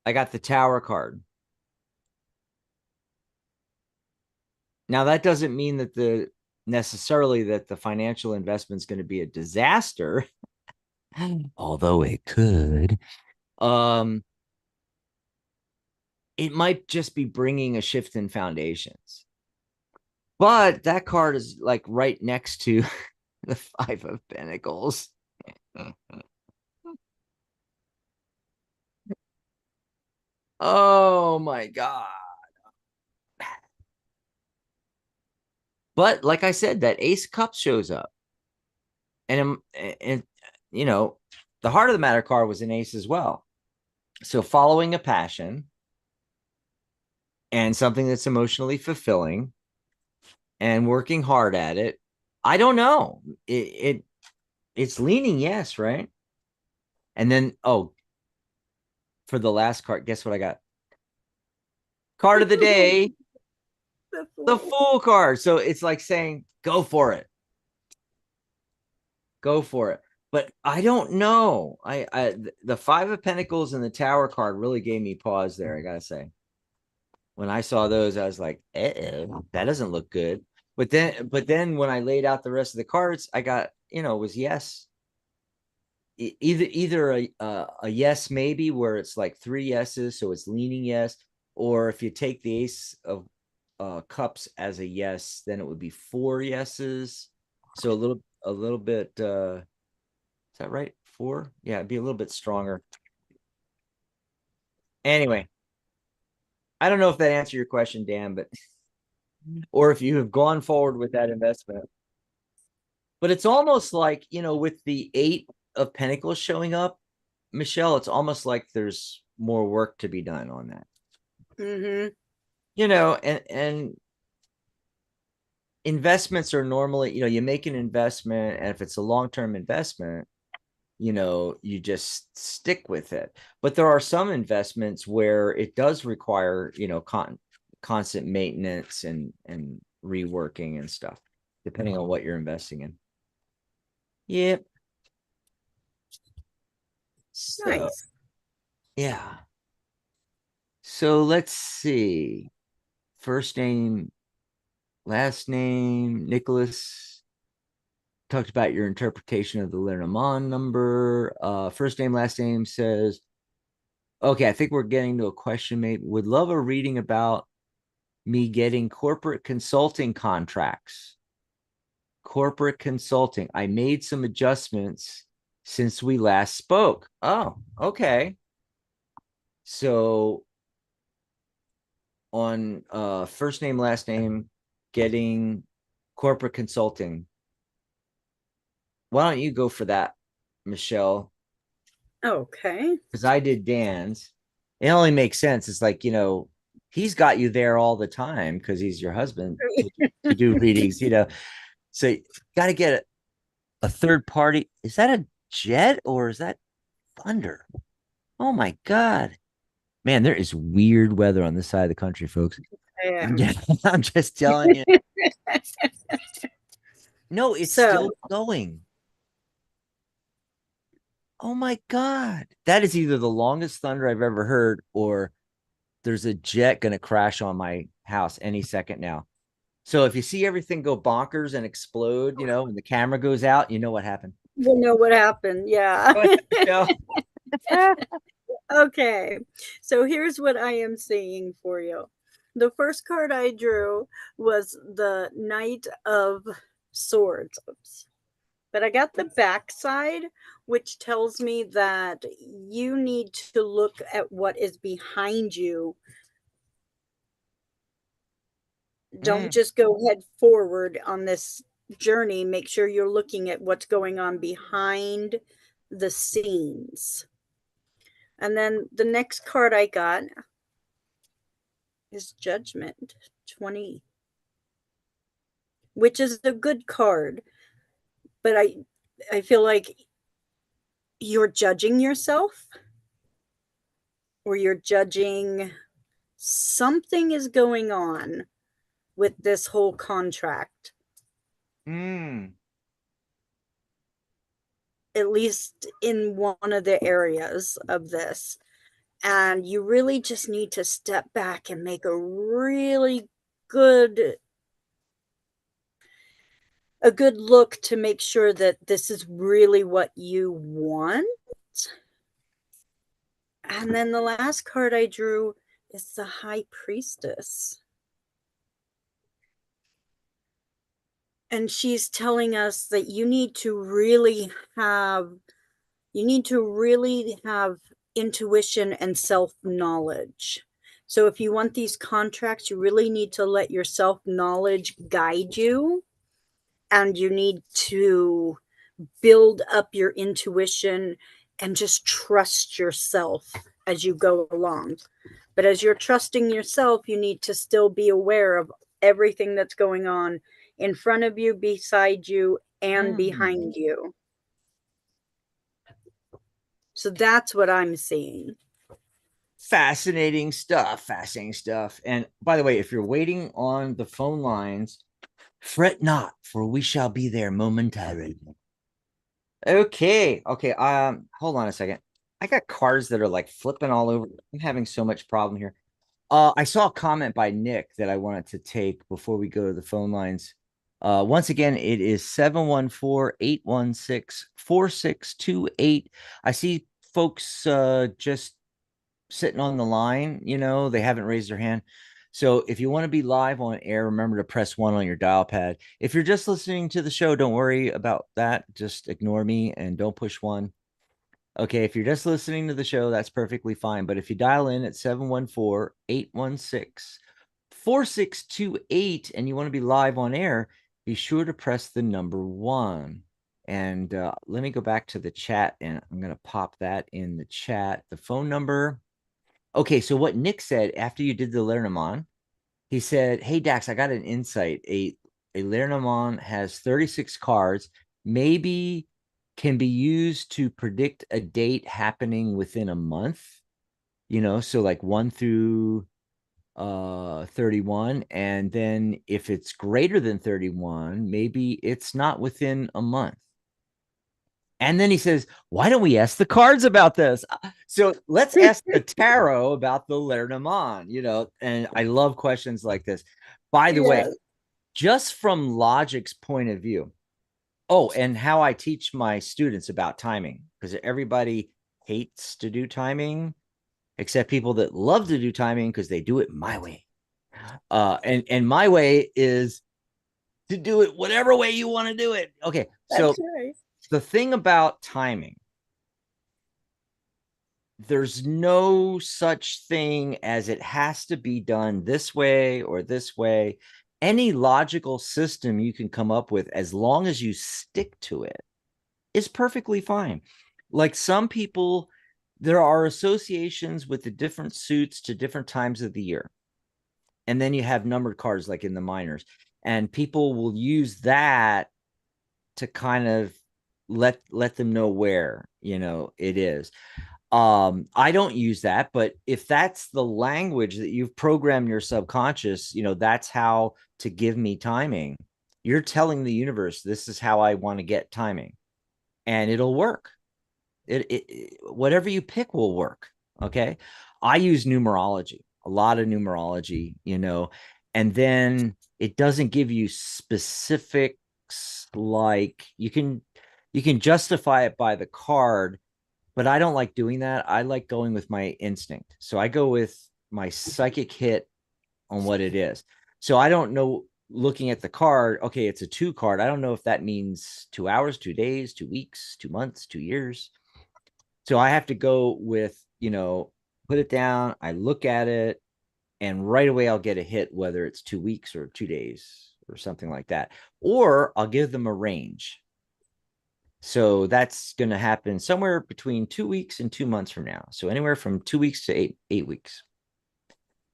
I got the Tower card. Now that doesn't mean that the financial investment is going to be a disaster, although it could. Um, it might just be bringing a shift in foundations. But that card is like right next to the 5 of Pentacles. Oh my God. But like I said, that Ace Cup shows up. And you know, the heart of the matter card was an ace as well. So following a passion and something that's emotionally fulfilling and working hard at it. I don't know. It's leaning yes, right? And then for the last card, guess what I got? Card of the day, The the Fool. Fool card. So it's like saying, go for it. Go for it. But I don't know. The 5 of Pentacles and the Tower card really gave me pause there, I gotta say. When I saw those, I was like, that doesn't look good. But then when I laid out the rest of the cards, I got, it was yes. Either a yes maybe where it's like three yeses, so it's leaning yes, or if you take the ace of cups as a yes, then it would be four yeses. So a little bit is that right? Four? Yeah, it'd be a little bit stronger. Anyway, I don't know if that answered your question, Dan, but or if you have gone forward with that investment. But it's almost like, with the eight of pentacles showing up, Michelle, it's almost like there's more work to be done on that. Mm-hmm. And investments are normally, you make an investment, and if it's a long-term investment, you just stick with it. But there are some investments where it does require, constant maintenance and reworking and stuff, depending on what you're investing in. Yep. So, Nice. yeah. So let's see. First name, last name, Nicholas. Talked about your interpretation of the Lenormand number. First name, last name says, okay, I think we're getting to a question, mate. Would love a reading about me getting corporate consulting contracts. Corporate consulting. I made some adjustments since we last spoke. Oh, okay. So on first name, last name, getting corporate consulting. Why don't you go for that, Michelle? Okay. Because I did Dan's. It only makes sense. It's like, he's got you there all the time because he's your husband to do readings, So you got to get a third party. Is that a jet or is that thunder? Oh my God. Man, there is weird weather on this side of the country, folks. Yeah. Yeah, I'm just telling you. No, it's So, still going. Oh my God. That is either the longest thunder I've ever heard, or there's a jet going to crash on my house any second now. So if you see everything go bonkers and explode, and the camera goes out, you know what happened. you know what happened. Yeah. Go ahead, Michelle. Okay. So here's what I am seeing for you. The first card I drew was the Knight of Swords. Oops. But I got the backside, which tells me that you need to look at what is behind you. Don't Mm, just go head forward on this journey. Make sure you're looking at what's going on behind the scenes. And then the next card I got is Judgment 20, which is a good card. But I feel like you're judging yourself, or you're judging something is going on with this whole contract, mm, at least in one of the areas of this. And you really just need to step back and make good a good look to make sure that this is really what you want. And then the last card I drew is the High Priestess. And she's telling us that you need to really have intuition and self-knowledge. So if you want these contracts, you really need to let your self-knowledge guide you, and you need to build up your intuition and just trust yourself as you go along. But as you're trusting yourself, you need to still be aware of everything that's going on in front of you, beside you, and mm. behind you. So that's what I'm seeing. Fascinating stuff. Fascinating stuff. And by the way, if you're waiting on the phone lines, fret not, for we shall be there momentarily. Okay. Okay. Hold on a second. I got cards that are like flipping all over. I'm having so much problem here. I saw a comment by Nick that I wanted to take before we go to the phone lines. Once again, it is 714-816-4628. I see folks just sitting on the line, they haven't raised their hand. So if you want to be live on air, remember to press one on your dial pad. If you're just listening to the show, don't worry about that. Just ignore me and don't push one. Okay, if you're just listening to the show, that's perfectly fine. But if you dial in at 714-816-4628 and you want to be live on air, be sure to press the number one. And let me go back to the chat and I'm going to pop that in the chat. The phone number. Okay, so what Nick said after you did the Lenormand, he said, "Hey Dax, I got an insight. A Lenormand has 36 cards, maybe can be used to predict a date happening within a month, so like 1 through 31, and then if it's greater than 31, maybe it's not within a month." And then he says, "Why don't we ask the cards about this?" So let's ask the tarot about the Lenormand, and I love questions like this. By the way, Yeah, just from logic's point of view. Oh, and how I teach my students about timing, because everybody hates to do timing, except people that love to do timing because they do it my way. And my way is to do it whatever way you want to do it. Okay, so that's right. the thing about timing, there's no such thing as it has to be done this way or this way. Any logical system you can come up with, as long as you stick to it, is perfectly fine. Like some people, there are associations with the different suits to different times of the year. And then you have numbered cards like in the minors. And people will use that to kind of let them know where, it is. I don't use that, but if that's the language that you've programmed your subconscious, that's how to give me timing. You're telling the universe, this is how I want to get timing, and it'll work. Whatever you pick will work. Okay. I use numerology, a lot of numerology, and then it doesn't give you specifics. Like you can justify it by the card, but I don't like doing that. I like going with my instinct. So I go with my psychic hit on what it is. So I don't know, looking at the card, okay, it's a two card. I don't know if that means 2 hours, 2 days, 2 weeks, 2 months, 2 years. So I have to go with, put it down. I look at it and right away I'll get a hit, whether it's 2 weeks or 2 days or something like that. Or I'll give them a range. So that's going to happen somewhere between 2 weeks and 2 months from now. So anywhere from 2 weeks to eight weeks.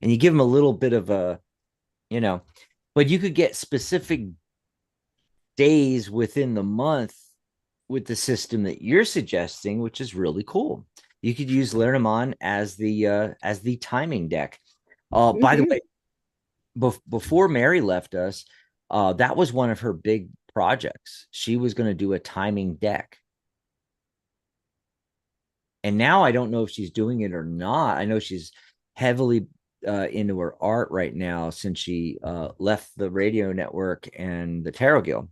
And you give them a little bit of you know, but you could get specific days within the month with the system that you're suggesting, which is really cool. You could use Lenormand as the timing deck. By the Mm-hmm. way, before Mary left us, that was one of her big projects. She was going to do a timing deck. And now I don't know if she's doing it or not. I know she's heavily into her art right now since she left the radio network and the Tarot Guild.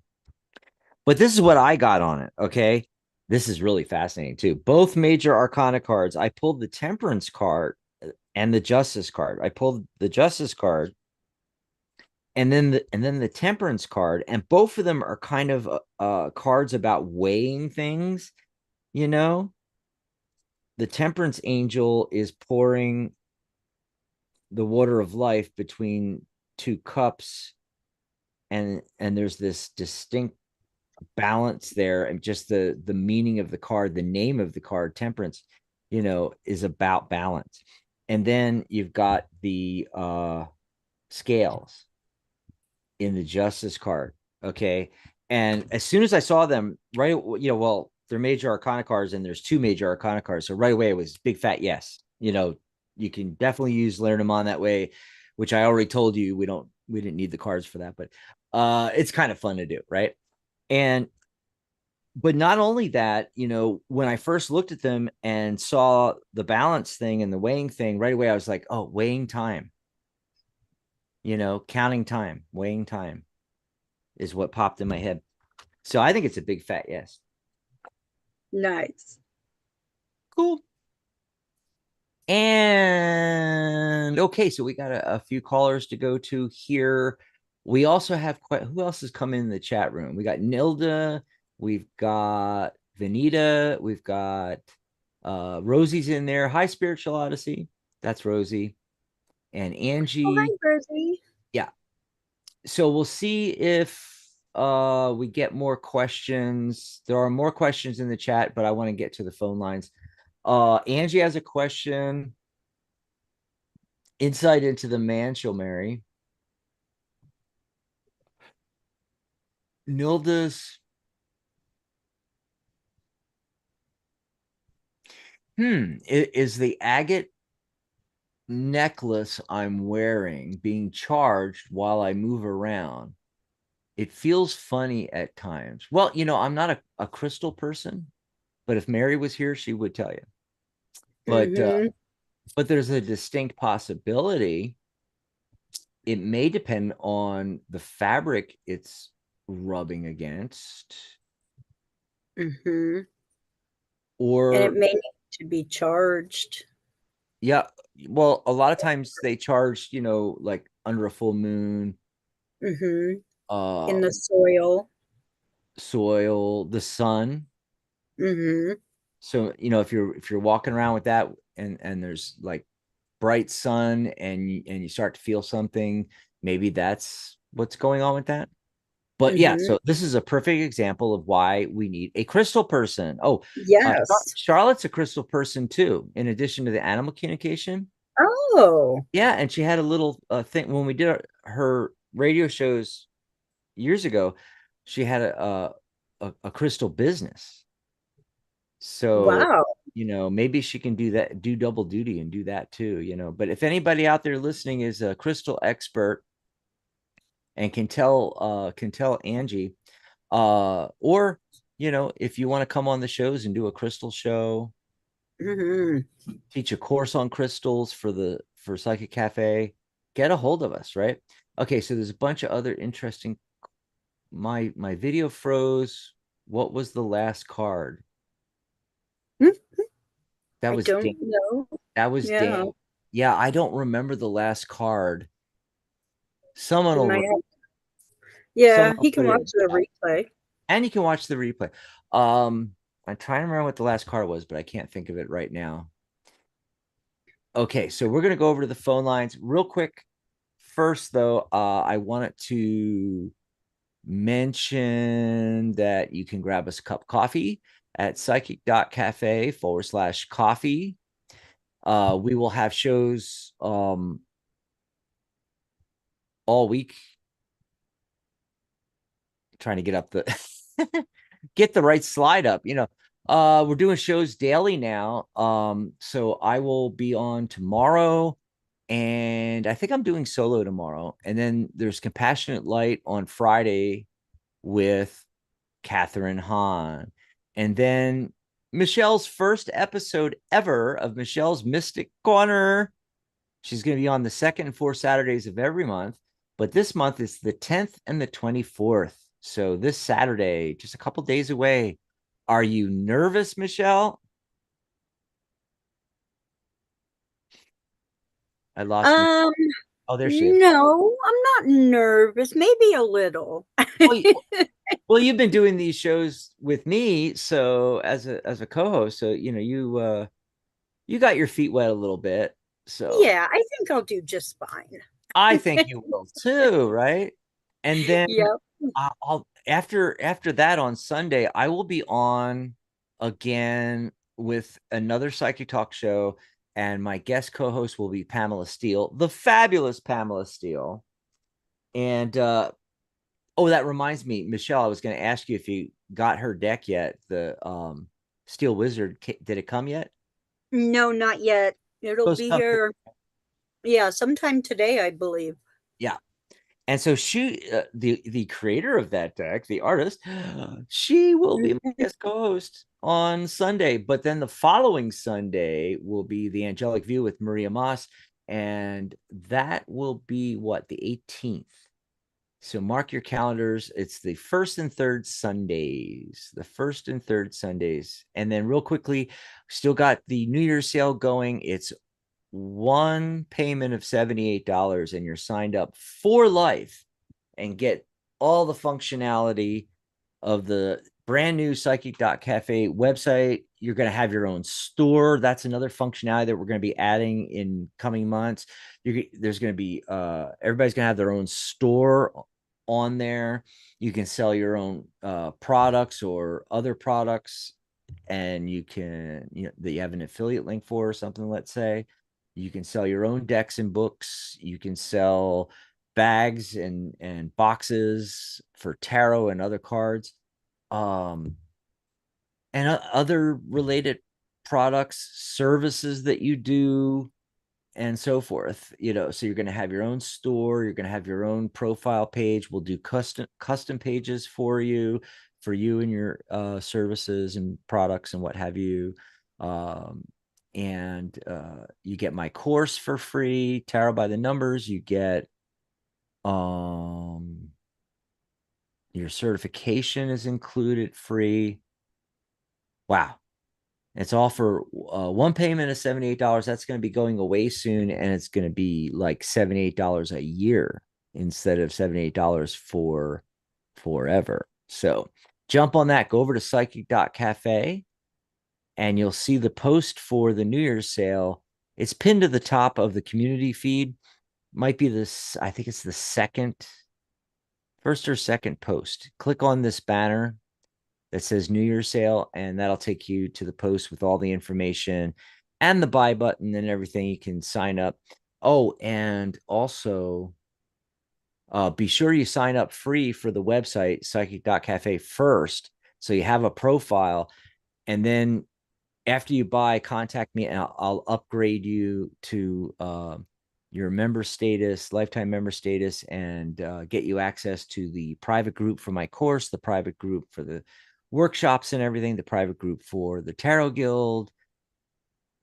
But this is what I got on it. Okay. This is really fascinating too. Both major arcana cards. I pulled the Temperance card and the Justice card. I pulled the Justice card and then the Temperance card, and both of them are kind of cards about weighing things, you know. The Temperance angel is pouring the water of life between two cups, and there's this distinct balance there, and just the meaning of the card, the name of the card, Temperance, is about balance. And then you've got the scales in the Justice card. Okay. And as soon as I saw them, right, well, they're major arcana cards and there's two major arcana cards. So right away it was big fat yes. You can definitely use Lenormand that way, which I already told you we didn't need the cards for that, but it's kind of fun to do, right? And but not only that, when I first looked at them and saw the balance thing and the weighing thing, right away I was like, oh, weighing time, counting time, weighing time is what popped in my head. So I think it's a big fat yes. Nice. Cool. And okay, so we got a few callers to go to here. We also have quite who else has come in the chat room? We got Nilda, we've got Vanita, we've got Rosie's in there. Hi, Spiritual Odyssey. That's Rosie. And Oh, Angie. hi, Rosie. Yeah. So we'll see if we get more questions. There are more questions in the chat, but I want to get to the phone lines. Angie has a question. Insight into the man she'll marry. Nilda's. Is the agate necklace I'm wearing being charged while I move around? It feels funny at times. Well, I'm not a crystal person, but if Mary was here, she would tell you. But Mm-hmm. but there's a distinct possibility. It may depend on the fabric it's rubbing against, Mm-hmm. And it or may need to be charged. yeah, well, a lot of times they charge, like under a full moon, Mm-hmm. In uh, the soil. soil, the sun. Mm-hmm. So, if you're walking around with that and there's like bright sun and you start to feel something, maybe that's what's going on with that. But yeah, Mm-hmm. so this is a perfect example of why we need a crystal person. Oh, Yes. Charlotte's a crystal person too, in addition to the animal communication. Oh, Yeah, and she had a little thing when we did her radio shows years ago. She had a crystal business, so wow. maybe she can do double duty and do that too. But if anybody out there listening is a crystal expert and can tell Angie, or if you want to come on the shows and do a crystal show, Mm-hmm. teach a course on crystals for Psychic Cafe, get a hold of us, right? Okay, so there's a bunch of other interesting. My video froze. What was the last card? That I was don't Dan. know. That was Yeah. Dan. Yeah, I don't remember the last card. Someone You will might have. someone Yeah, will he put can it watch in the chat. replay. And you can watch the replay. I'm trying to remember what the last card was, but I can't think of it right now. Okay, so we're gonna go over to the phone lines real quick. First, though, I wanted to mention that you can grab us a cup of coffee at psychic.cafe/coffee. We will have shows all week, trying to get up the get the right slide up. We're doing shows daily now. So I will be on tomorrow, and I think I'm doing solo tomorrow. And then there's Compassionate Light on Friday with Catherine Hahn. And then Michelle's first episode ever of Michelle's Mystic Corner. She's going to be on the second and fourth Saturdays of every month. But this month is the 10th and the 24th. So this Saturday, just a couple days away. Are you nervous, Michelle? I lost me. Um, Oh, there she is. no, I'm not nervous. Maybe a little. Well, well, you've been doing these shows with me, so as a co-host, so you got your feet wet a little bit. So Yeah, I think I'll do just fine. I think you will too, right? And then Yep. I'll after that on Sunday, I will be on again with another Psychic Talk show, and my guest co-host will be Pamela Steele, the fabulous Pamela Steele. And oh, that reminds me, Michelle, I was going to ask you if you got her deck yet. The Steel Wizard, did it come yet? No, not yet. It'll Supposed to be come. here. Yeah, sometime today, I believe. Yeah. And so she, the creator of that deck, the artist, she will be my guest co-host on Sunday. But then the following Sunday will be the Angelic View with Maria Moss, and that will be what, the 18th. So mark your calendars. It's the first and third Sundays, the first and third Sundays. And then real quickly, still got the New Year's sale going. It's one payment of $78 and you're signed up for life and get all the functionality of the brand new psychic.cafe website. You're going to have your own store. That's another functionality that we're going to be adding in coming months. There's going to be everybody's going to have their own store on there. You can sell your own products or other products, and you can, that you have an affiliate link for or something, let's say. You can sell your own decks and books. You can sell bags and boxes for tarot and other cards, um and other related products, services that you do, and so forth. So you're going to have your own store, you're going to have your own profile page. We'll do custom pages for you and your services and products and what have you. And you get my course for free, Tarot by the Numbers. You get your certification is included free. Wow. It's all for one payment of $78. That's going to be going away soon, and it's going to be like $78 a year instead of $78 for forever. So jump on that. Go over to psychic.cafe, and you'll see the post for the New Year's sale. It's pinned to the top of the community feed. Might be this, I think it's the first or second post. Click on this banner that says New Year's sale, and that'll take you to the post with all the information and the buy button and everything. You can sign up. Oh, and also be sure you sign up free for the website, psychic.cafe, first. So you have a profile. And then after you buy, contact me and I'll upgrade you to your member status, lifetime member status, and get you access to the private group for my course, the private group for the workshops and everything, the private group for the Tarot Guild,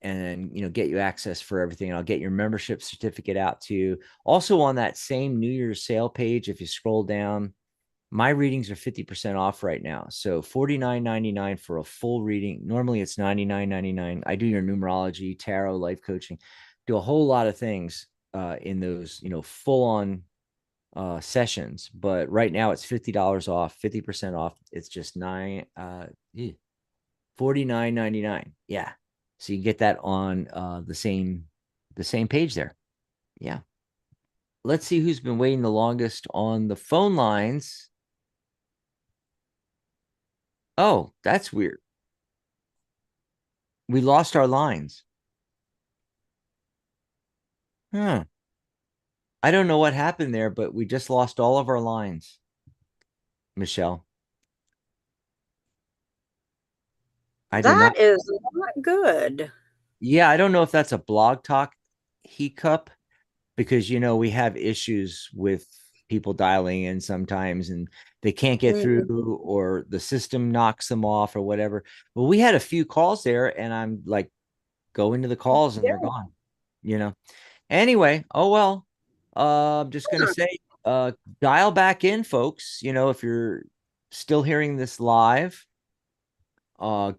and get you access for everything. And I'll get your membership certificate out to you. Also, on that same New Year's sale page, if you scroll down, my readings are 50% off right now. So $49.99 for a full reading. Normally it's $99.99. I do your numerology, tarot, life coaching, do a whole lot of things in those, full on sessions. But right now it's $50 off, 50% off. It's just $49.99. Yeah. So you get that on the same page there. Yeah. Let's see who's been waiting the longest on the phone lines. Oh, that's weird. We lost our lines. Huh. I don't know what happened there, but we just lost all of our lines, Michelle. I do That not. is not good. Yeah, I don't know if that's a blog talk hiccup, because we have issues with people dialing in sometimes and they can't get through, Mm, or the system knocks them off or whatever. But we had a few calls there, and I'm like going to the calls and they're yeah. gone, you know. Anyway, oh well. I'm just gonna say, dial back in, folks. If you're still hearing this live,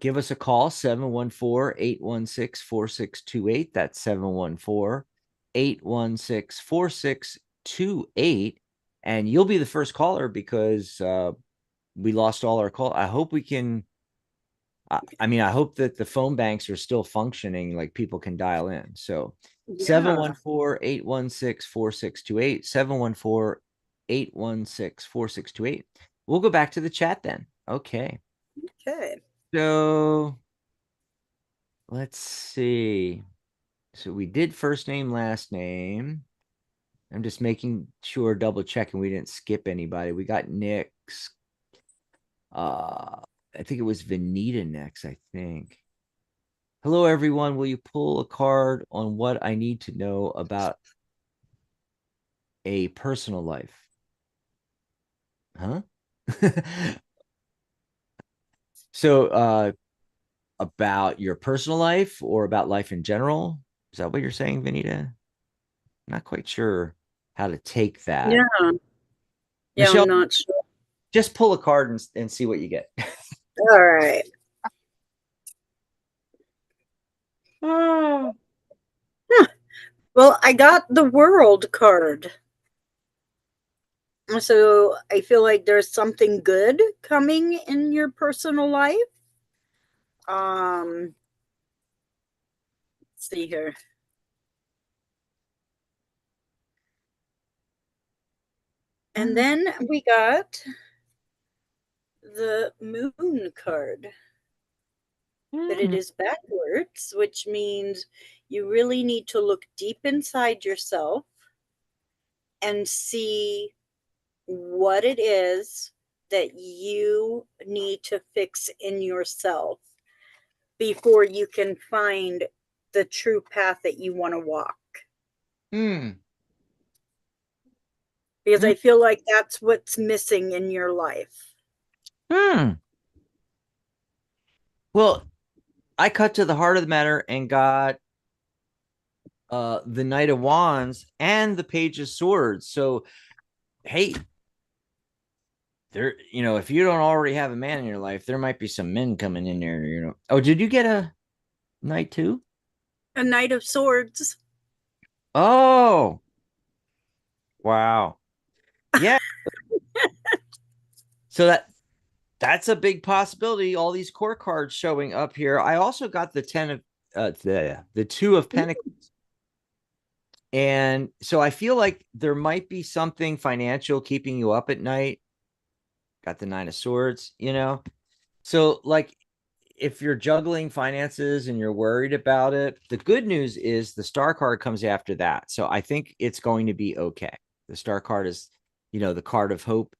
give us a call, 714-816-4628. That's 714-816-4628. And you'll be the first caller because we lost all our call. I hope we can. I mean, I hope that the phone banks are still functioning, like people can dial in. So seven Yeah. one four 816 4628, 714-816-4628. We'll go back to the chat then. Okay. Okay. So let's see. So we did first name, last name. I'm just making sure, double checking we didn't skip anybody. We got Nick's. I think it was Vanita next, I think. Hello, everyone. Will you pull a card on what I need to know about a personal life? Huh? So, about your personal life or about life in general? Is that what you're saying, Vanita? Not quite sure how to take that. Yeah. Yeah, Michelle, I'm not sure. just pull a card and see what you get. All right. Oh. Huh. Well, I got the world card. So I feel like there's something good coming in your personal life. Let's see here. And then we got the moon card, but it is backwards, which means you really need to look deep inside yourself and see what it is that you need to fix in yourself before you can find the true path that you want to walk. Hmm. Because I feel like that's what's missing in your life. Hmm. Well, I cut to the heart of the matter and got the Knight of Wands and the Page of Swords. So, hey, there, if you don't already have a man in your life, there might be some men coming in there. Oh, did you get a knight too? A Knight of Swords. Oh, wow. Yeah. So that's a big possibility. All these core cards showing up here. I also got the 10 of the 2 of Pentacles. And so I feel like there might be something financial keeping you up at night. Got the 9 of Swords. So like if you're juggling finances and you're worried about it, the good news is the star card comes after that. So I think it's going to be okay. The star card is, the card of hope.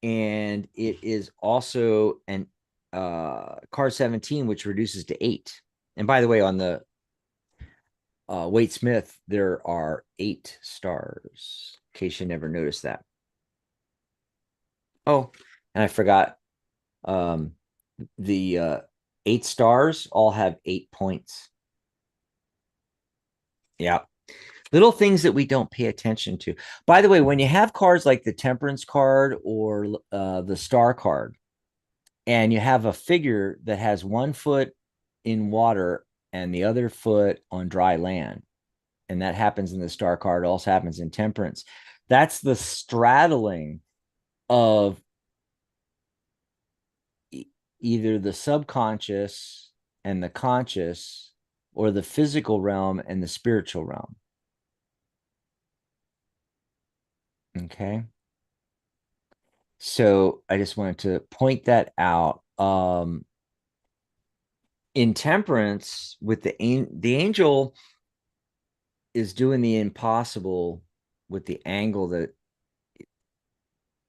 And it is also an card 17, which reduces to 8. And by the way, on the Wade Smith, there are 8 stars, in case you never noticed that. Oh, and I forgot um, the 8 stars all have 8 points. Yeah. Little things that we don't pay attention to. By the way, when you have cards like the Temperance card or the Star card, and you have a figure that has one foot in water and the other foot on dry land, and that happens in the Star card, also happens in Temperance. That's the straddling of either the subconscious and the conscious, or the physical realm and the spiritual realm. Okay. So I just wanted to point that out. In Temperance, with the angel is doing the impossible with the angle that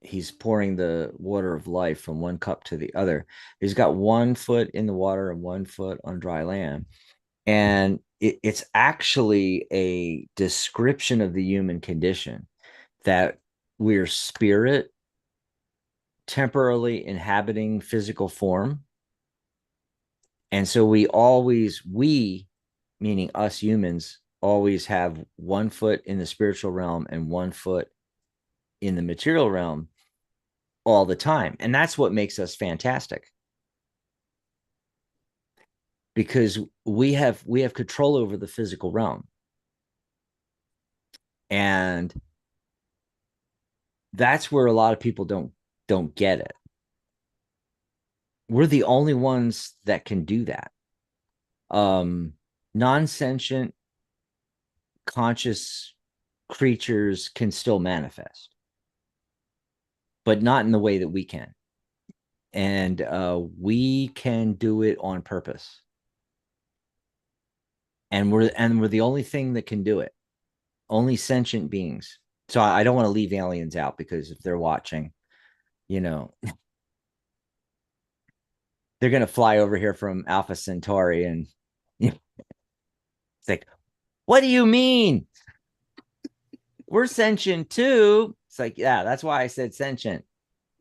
he's pouring the water of life from one cup to the other. He's got one foot in the water and one foot on dry land. And it's actually a description of the human condition, that we're spirit temporarily inhabiting physical form. And so we, meaning us humans, always have one foot in the spiritual realm and one foot in the material realm all the time. And that's what makes us fantastic, because we have control over the physical realm. And that's where a lot of people don't get it. We're the only ones that can do that. Non-sentient conscious creatures can still manifest, but not in the way that we can. And we can do it on purpose. And we're the only thing that can do it. Only sentient beings. So I don't want to leave aliens out, because if they're watching, you know, they're gonna fly over here from Alpha Centauri, and it's like, what do you mean? We're sentient too. It's like, yeah, that's why I said sentient.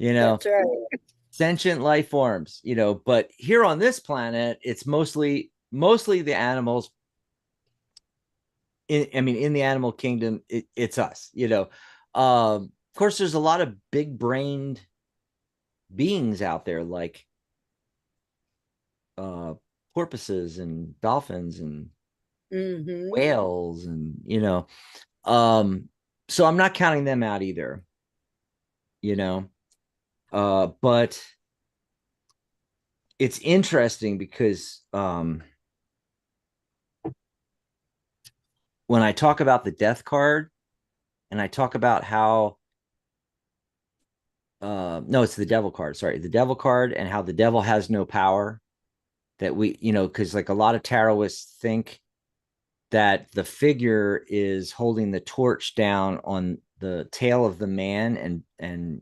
you know, That's right. sentient life forms, but here on this planet, it's mostly the animals. In the animal kingdom, it's us, of course, there's a lot of big brained beings out there, like uh porpoises and dolphins and Mm-hmm. whales, and so I'm not counting them out either, you know but it's interesting because when I talk about the death card, and I talk about how no, it's the devil card, sorry, the devil card, and how the devil has no power, that we, because like a lot of taroists think that the figure is holding the torch down on the tail of the man, and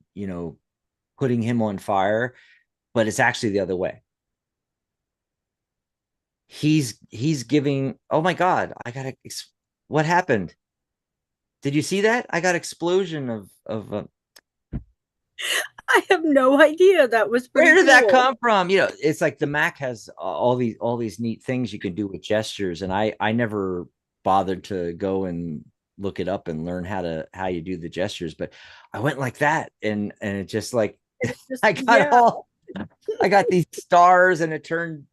putting him on fire, but it's actually the other way. He's giving. Oh my god, I gotta. What happened? Did you see that? I got explosion of. I have no idea. That was Where pretty did that cool. come from? It's like the Mac has all these neat things you can do with gestures, and I never bothered to go and look it up and learn how you do the gestures, but I went like that, and it just like It just, I got yeah. all I got these stars, and it turned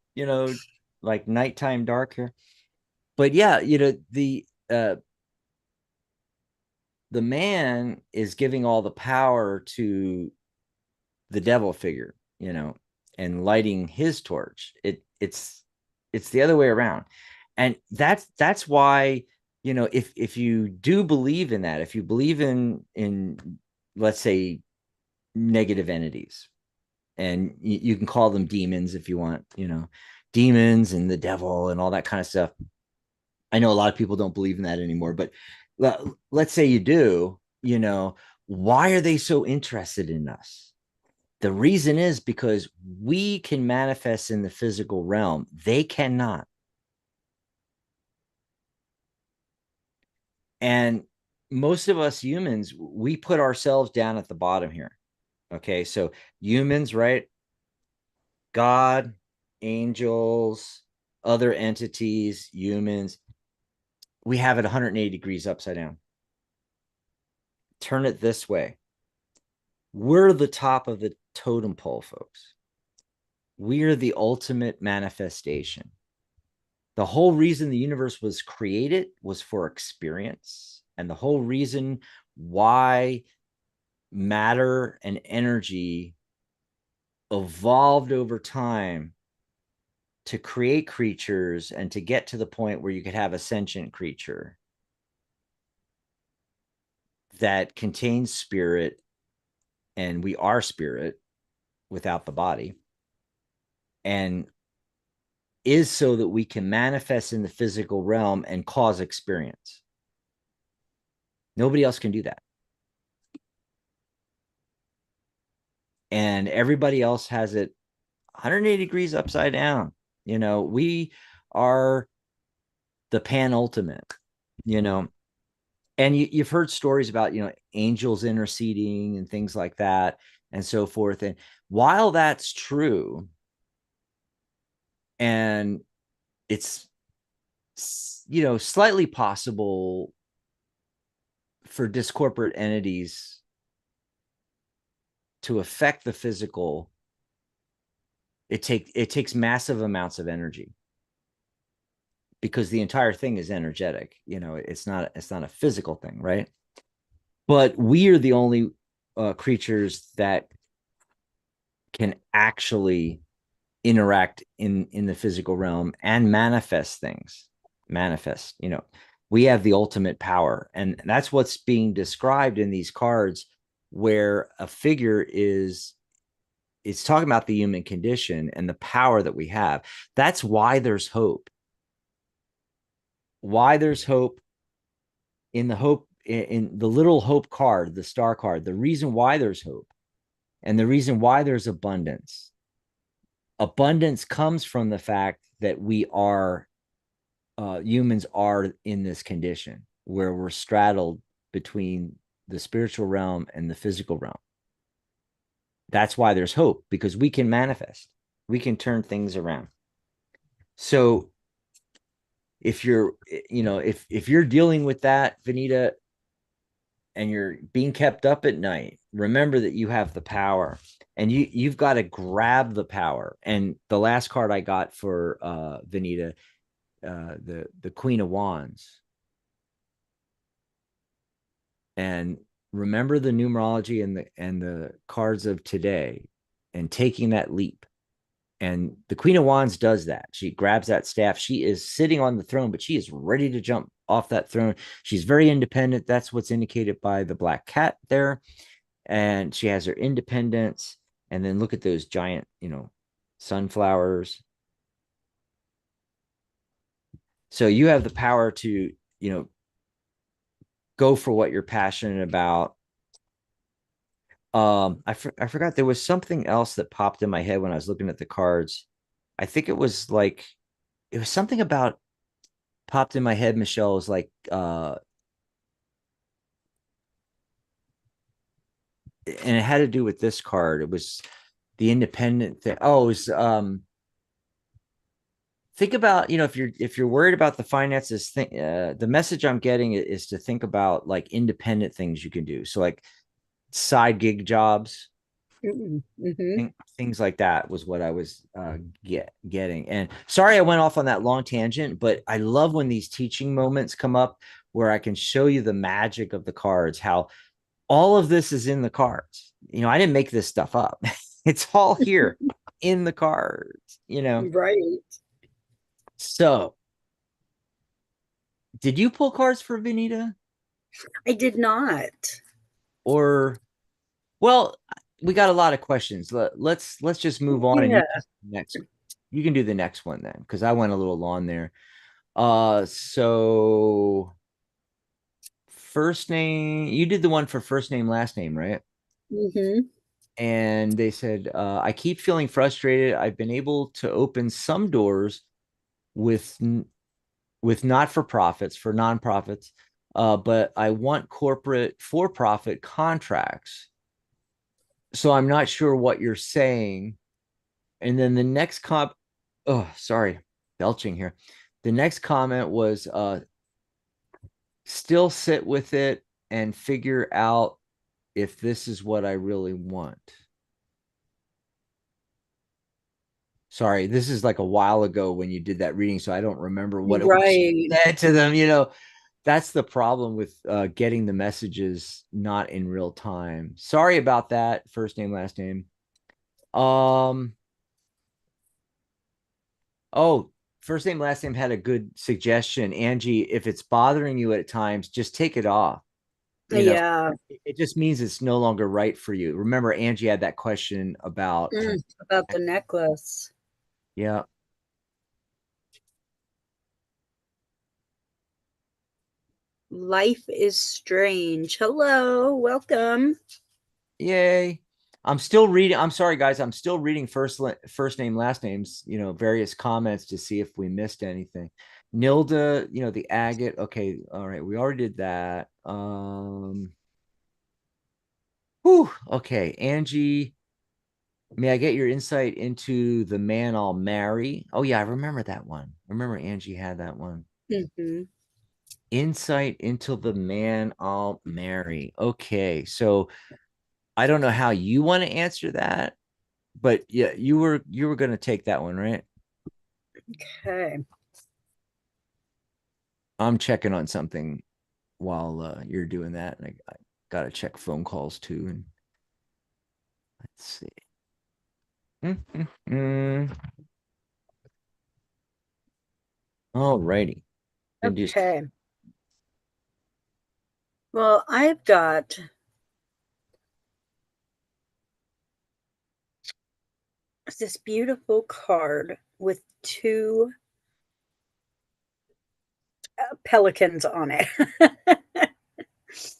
like nighttime dark here. But yeah, the man is giving all the power to the devil figure, and lighting his torch. It's the other way around. And that's why, if you do believe in that, if you believe in let's say negative entities, and you can call them demons if you want, demons and the devil and all that kind of stuff. I know a lot of people don't believe in that anymore, but let's say you do, why are they so interested in us? The reason is because we can manifest in the physical realm. They cannot. And most of us humans, we put ourselves down at the bottom here. Okay. So humans, right? God, angels, other entities, humans, we have it 180 degrees upside down. Turn it this way. We're the top of the totem pole, folks. We are the ultimate manifestation. The whole reason the universe was created was for experience. And the whole reason why matter and energy evolved over time to create creatures and to get to the point where you could have a sentient creature that contains spirit, and we are spirit without the body, and is so that we can manifest in the physical realm and cause experience. Nobody else can do that. And everybody else has it 180 degrees upside down. We are the pan ultimate, you know, and you've heard stories about, angels interceding and things like that and so forth. And while that's true, and it's, slightly possible for discorporate entities to affect the physical, it takes massive amounts of energy, because the entire thing is energetic. It's not a physical thing, right? But we are the only creatures that can actually interact in the physical realm and manifest things. We have the ultimate power, and that's what's being described in these cards, where a figure is, it's talking about the human condition and the power that we have. That's why there's hope. Why there's hope in the little hope card, the star card. The reason why there's hope, and the reason why there's abundance comes from the fact that humans are in this condition where we're straddled between the spiritual realm and the physical realm. That's why there's hope, because we can manifest, we can turn things around. So if you're, if you're dealing with that, Vanita, and you're being kept up at night, remember that you have the power, and you've got to grab the power. And the last card I got for Vanita, the Queen of Wands. And remember the numerology and the cards of today, and taking that leap. And the Queen of Wands does that. She grabs that staff. She is sitting on the throne, but she is ready to jump off that throne. She's very independent. That's what's indicated by the black cat there. And she has her independence. And then look at those giant, sunflowers. So you have the power to, go for what you're passionate about. I forgot, there was something else that popped in my head when I was looking at the cards. I think it was like, it was something about, popped in my head, Michelle, was like, and it had to do with this card. It was the independent thing. Oh, it was, think about, if you're worried about the finances thing, the message I'm getting is to think about like independent things you can do. So like side gig jobs, Mm-hmm. things like that was what I was getting. And sorry I went off on that long tangent, but I love when these teaching moments come up where I can show you the magic of the cards, how all of this is in the cards. I didn't make this stuff up. It's all here in the cards. Right. So, did you pull cards for Venita? I did not. Or, well, we got a lot of questions. Let's just move on, and Yeah. you can do the next one then, because I went a little long there. So first name, you did the one for first name, last name, right? Mm-hmm. And they said, I keep feeling frustrated. I've been able to open some doors with with not for profits, for nonprofits, but I want corporate for profit contracts. So I'm not sure what you're saying. And then the next oh, sorry, belching here. The next comment was, still sit with it and figure out if this is what I really want. Sorry, this is like a while ago when you did that reading, so I don't remember what it was you Right. said to them. That's the problem with getting the messages not in real time. Sorry about that. First name, last name. Um, oh, first name, last name had a good suggestion. Angie, if it's bothering you at times, just take it off. You know, Yeah. it just means it's no longer right for you. Remember, Angie had that question about, About the necklace. yeah, Life is strange. Hello, welcome. yay. I'm still reading. I'm sorry, guys. I'm still reading first name, last names, various comments to see if we missed anything. Nilda, the agate. Okay. All right. We already did that. Whew, okay. Angie, may I get your insight into the man I'll marry? Oh, yeah. I remember that one. Remember Angie had that one. Mm-hmm. Insight into the man I'll marry. Okay. So I don't know how you want to answer that, but yeah, you were going to take that one, right? Okay. I'm checking on something while you're doing that, and I got to check phone calls too. And let's see. All righty. Gonna do. Okay. Well, I've got this beautiful card with two pelicans on it.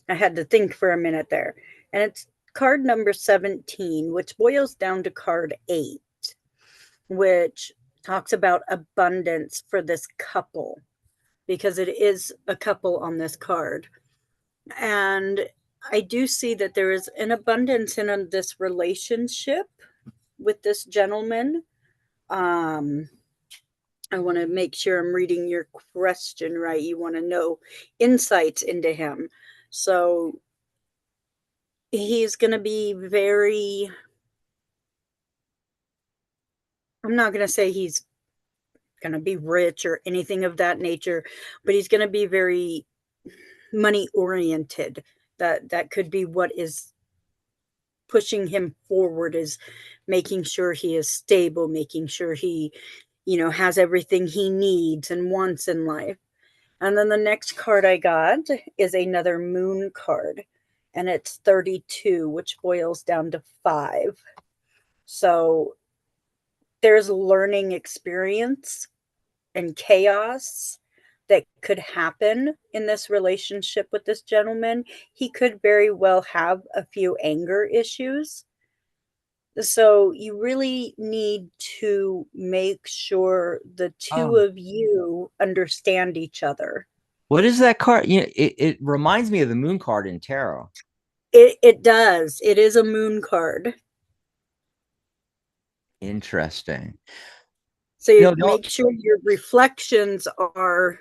I had to think for a minute there. And it's card number 17, which boils down to card 8, which talks about abundance for this couple, because it is a couple on this card. And I do see that there is an abundance in this relationship with this gentleman. Um, I want to make sure I'm reading your question right. You want to know insights into him. So he's going to be very, I'm not going to say he's going to be rich or anything of that nature, but he's going to be very money oriented. That could be what is pushing him forward, is making sure he is stable, making sure he, has everything he needs and wants in life. And then the next card I got is another moon card, and it's 32, which boils down to 5. So there's learning experience and chaos that could happen in this relationship with this gentleman. He could very well have a few anger issues. So you really need to make sure the two Oh, of you understand each other. what is that card? It reminds me of the moon card in tarot. It does. It is a moon card. Interesting. So No, you no, make sure your reflections are,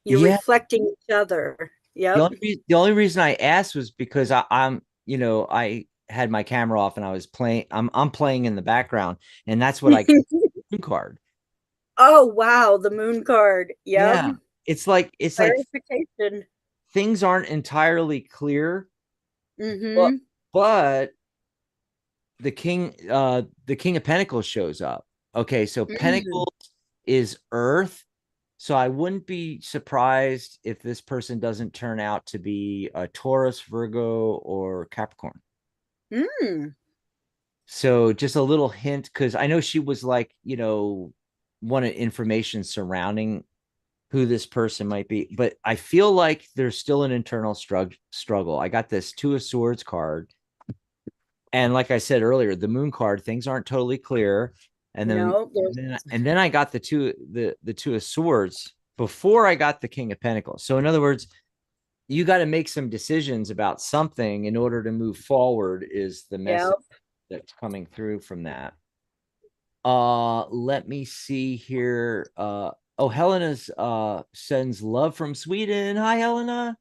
you're yeah. reflecting each other. The Yep. only the only reason I asked was because I'm, I had my camera off and I was playing. I'm playing in the background, and that's what I got the moon card. Oh wow, the moon card. Yep. Yeah, it's like Clarification. things aren't entirely clear, but Mm-hmm. but the King of Pentacles shows up. Okay, so Mm. Pentacles is Earth. So I wouldn't be surprised if this person doesn't turn out to be a Taurus, Virgo, or Capricorn. Mm. So just a little hint, because I know she was like, wanted information surrounding who this person might be, but I feel like there's still an internal struggle. I got this Two of Swords card, and like I said earlier, the Moon card, things aren't totally clear, and then No, there's and then I got the Two of Swords before I got the King of Pentacles. So in other words, you got to make some decisions about something in order to move forward. Is the yeah. message that's coming through from that? Let me see here. Oh, Helena's sends love from Sweden. Hi, Helena.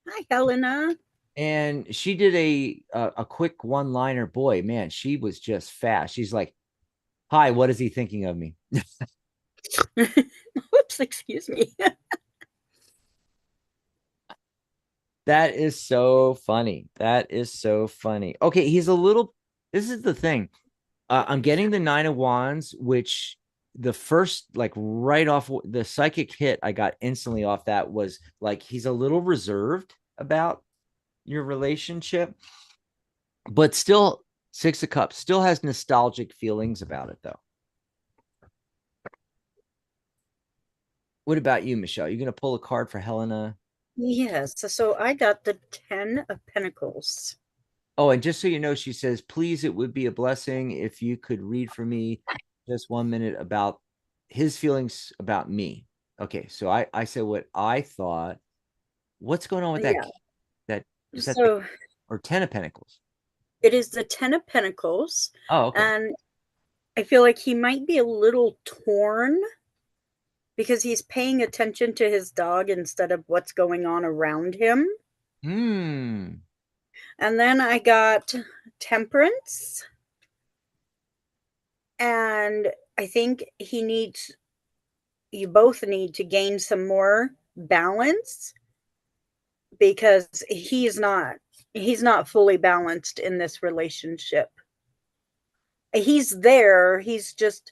Hi, Helena. And she did a quick one-liner. Boy, man, she was just fast. She's like, "Hi, what is he thinking of me?" Oops, excuse me. That is so funny. That is so funny. Okay, he's a little. This is the thing. I'm getting the Nine of Wands, which the first, like right off the psychic hit I got instantly off that was like he's a little reserved about your relationship, but still Six of Cups still has nostalgic feelings about it though. What about you, Michelle? You gonna pull a card for Helena? Yes, so I got the 10 of Pentacles. Oh, and just so you know, she says, please, it would be a blessing if you could read for me just 1 minute about his feelings about me. Okay, so I said what I thought. What's going on with that? Yeah, That is that the so or Ten of Pentacles? it is the 10 of Pentacles, Oh, okay. and I feel like he might be a little torn because he's paying attention to his dog instead of what's going on around him. Hmm. And then I got Temperance, and I think you both need to gain some more balance because he's not fully balanced in this relationship. He's there, he's just,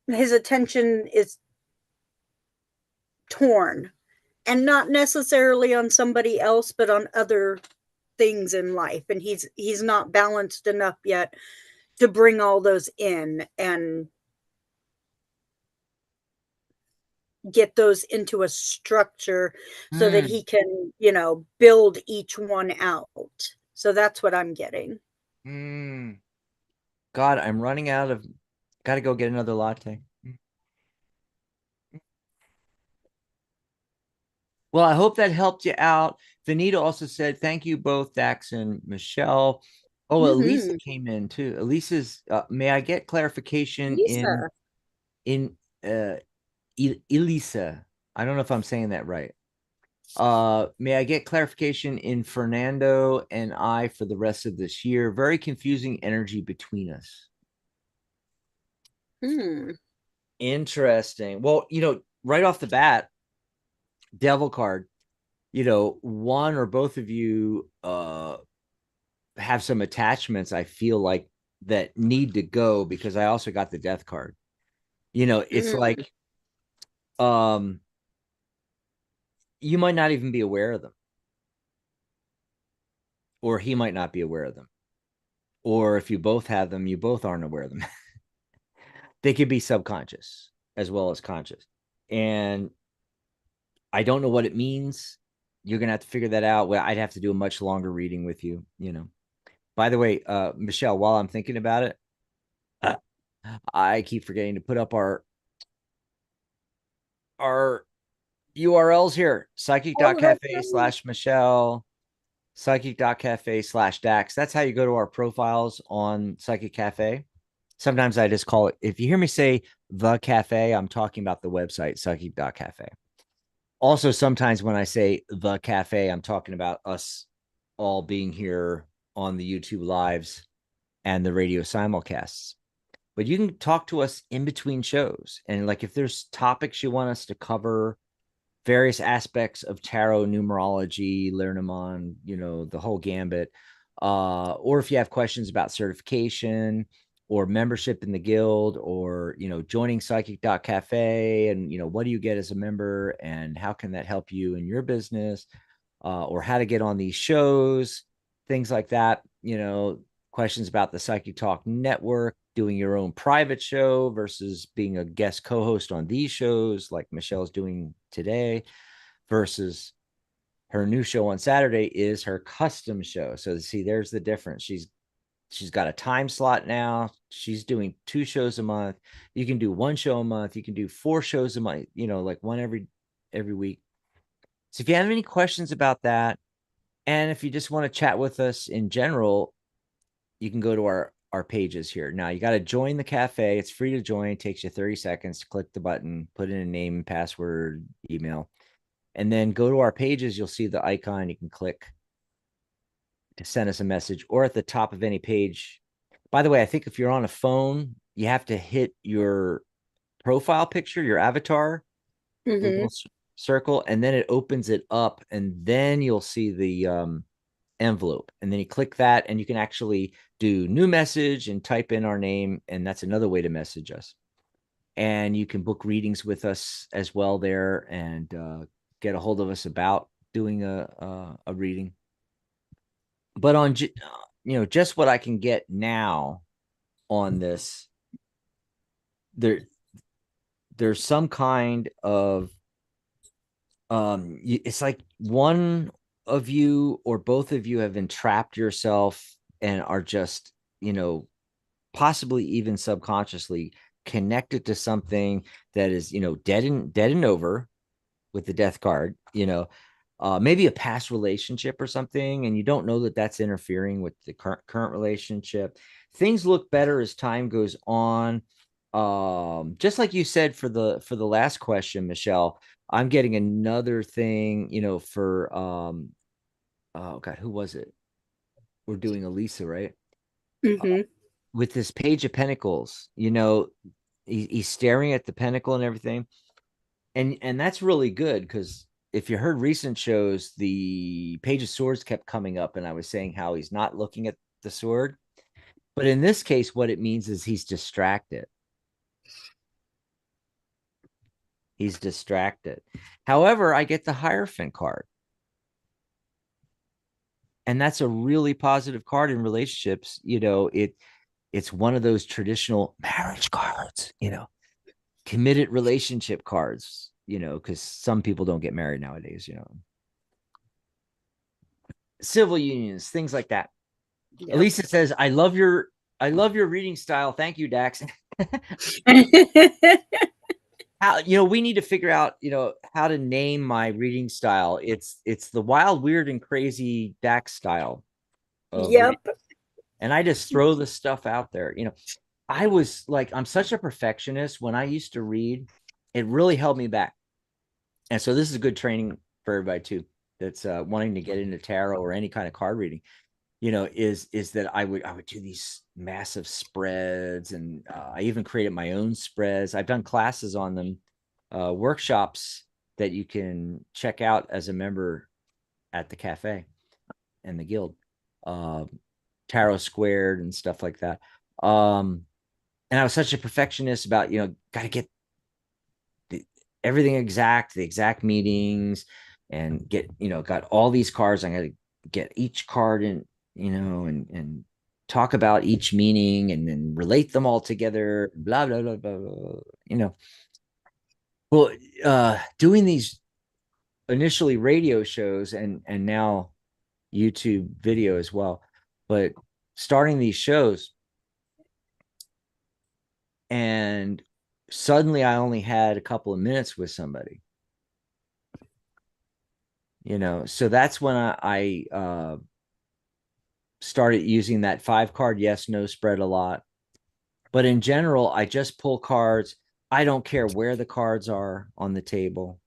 his attention is torn, and not necessarily on somebody else but on other things in life, and he's not balanced enough yet to bring all those in and get those into a structure so that Hmm. he can, build each one out. So that's what I'm getting. Hmm. God, I'm running out of. Got to go get another latte. Well, I hope that helped you out. Vanita also said, thank you both, Dax and Michelle. Oh, Elisa Mm-hmm. came in too. Elisa's, may I get clarification Lisa. in, uh, Elisa? I don't know if I'm saying that right. May I get clarification in Fernando and I for the rest of this year? Very confusing energy between us. Hmm. Interesting. Well, right off the bat, devil card, one or both of you have some attachments I feel like that need to go because I also got the death card. It's Mm-hmm. like um you might not even be aware of them, or he might not be aware of them. Or if you both have them, you both aren't aware of them. They could be subconscious as well as conscious. And I don't know what it means. You're gonna have to figure that out. Well, I'd have to do a much longer reading with you. By the way, Michelle, while I'm thinking about it, uh, I keep forgetting to put up our URLs here. Oh, that's Psychic.cafe right. slash Michelle, psychic.cafe slash Dax. That's how you go to our profiles on Psychic Cafe. Sometimes I just call it, if you hear me say the cafe, I'm talking about the website, psychic.cafe. Also, sometimes when I say the cafe, I'm talking about us all being here on the YouTube lives and the radio simulcasts. But you can talk to us in between shows. And like if there's topics you want us to cover, various aspects of tarot numerology, learn them on, the whole gambit. Or if you have questions about certification or membership in the guild or, joining psychic.cafe and, what do you get as a member and how can that help you in your business, or how to get on these shows, things like that, questions about the Psychic Talk Network, doing your own private show versus being a guest co-host on these shows like Michelle's doing today, versus her new show on Saturday is her custom show. So see, there's the difference. She's got a time slot now. She's doing 2 shows a month. You can do 1 show a month. You can do 4 shows a month, like one every week. So if you have any questions about that, and if you just want to chat with us in general, you can go to our pages here. Now you got to join the cafe. It's free to join. It takes you 30 seconds to click the button, put in a name, password, email, and then go to our pages. You'll see the icon. You can click to send us a message, or at the top of any page. By the way, I think if you're on a phone, you have to hit your profile picture, your avatar, the Mm-hmm. little circle, and then it opens it up, and then you'll see the envelope, and then you click that, and you can actually do new message and type in our name, and that's another way to message us. And you can book readings with us as well there, and get a hold of us about doing a reading. But on just what I can get now on this, there there's some kind of it's like one of you or both of you have entrapped yourself and are just, possibly even subconsciously connected to something that is, dead and over with the death card, maybe a past relationship or something, and you don't know that that's interfering with the current relationship. Things look better as time goes on. Just like you said for the last question, Michelle, I'm getting another thing, for oh God, who was it? We're doing Elisa, right? Mm-hmm. With this page of pentacles, he's staring at the pentacle and everything, and that's really good because if you heard recent shows, the page of swords kept coming up, and I was saying how he's not looking at the sword, but in this case, what it means is he's distracted. He's distracted. However, I get the Hierophant card, and that's a really positive card in relationships. It's one of those traditional marriage cards, committed relationship cards, because some people don't get married nowadays, civil unions, things like that. Yep. Elisa says, I love your reading style. Thank you, Dax. how, we need to figure out, how to name my reading style. It's the wild, weird, and crazy Dax style of reading. Yep. And I just throw the stuff out there. I was like, I'm such a perfectionist. When I used to read, it really held me back. And so this is a good training for everybody too, that's wanting to get into tarot or any kind of card reading. Is that I would do these massive spreads, and I even created my own spreads. I've done classes on them, workshops that you can check out as a member at the cafe and the guild, uh, tarot squared and stuff like that. And I was such a perfectionist about, got to get the, everything exact, the exact meetings, and get, got all these cards. I got to get each card in, and talk about each meaning and then relate them all together, blah, blah, blah, blah, blah, you know. Well, doing these initially radio shows and now YouTube video as well, but starting these shows, and suddenly I only had a couple of minutes with somebody, so that's when I started using that 5 card yes no spread a lot. But in general, I just pull cards. I don't care where the cards are on the table.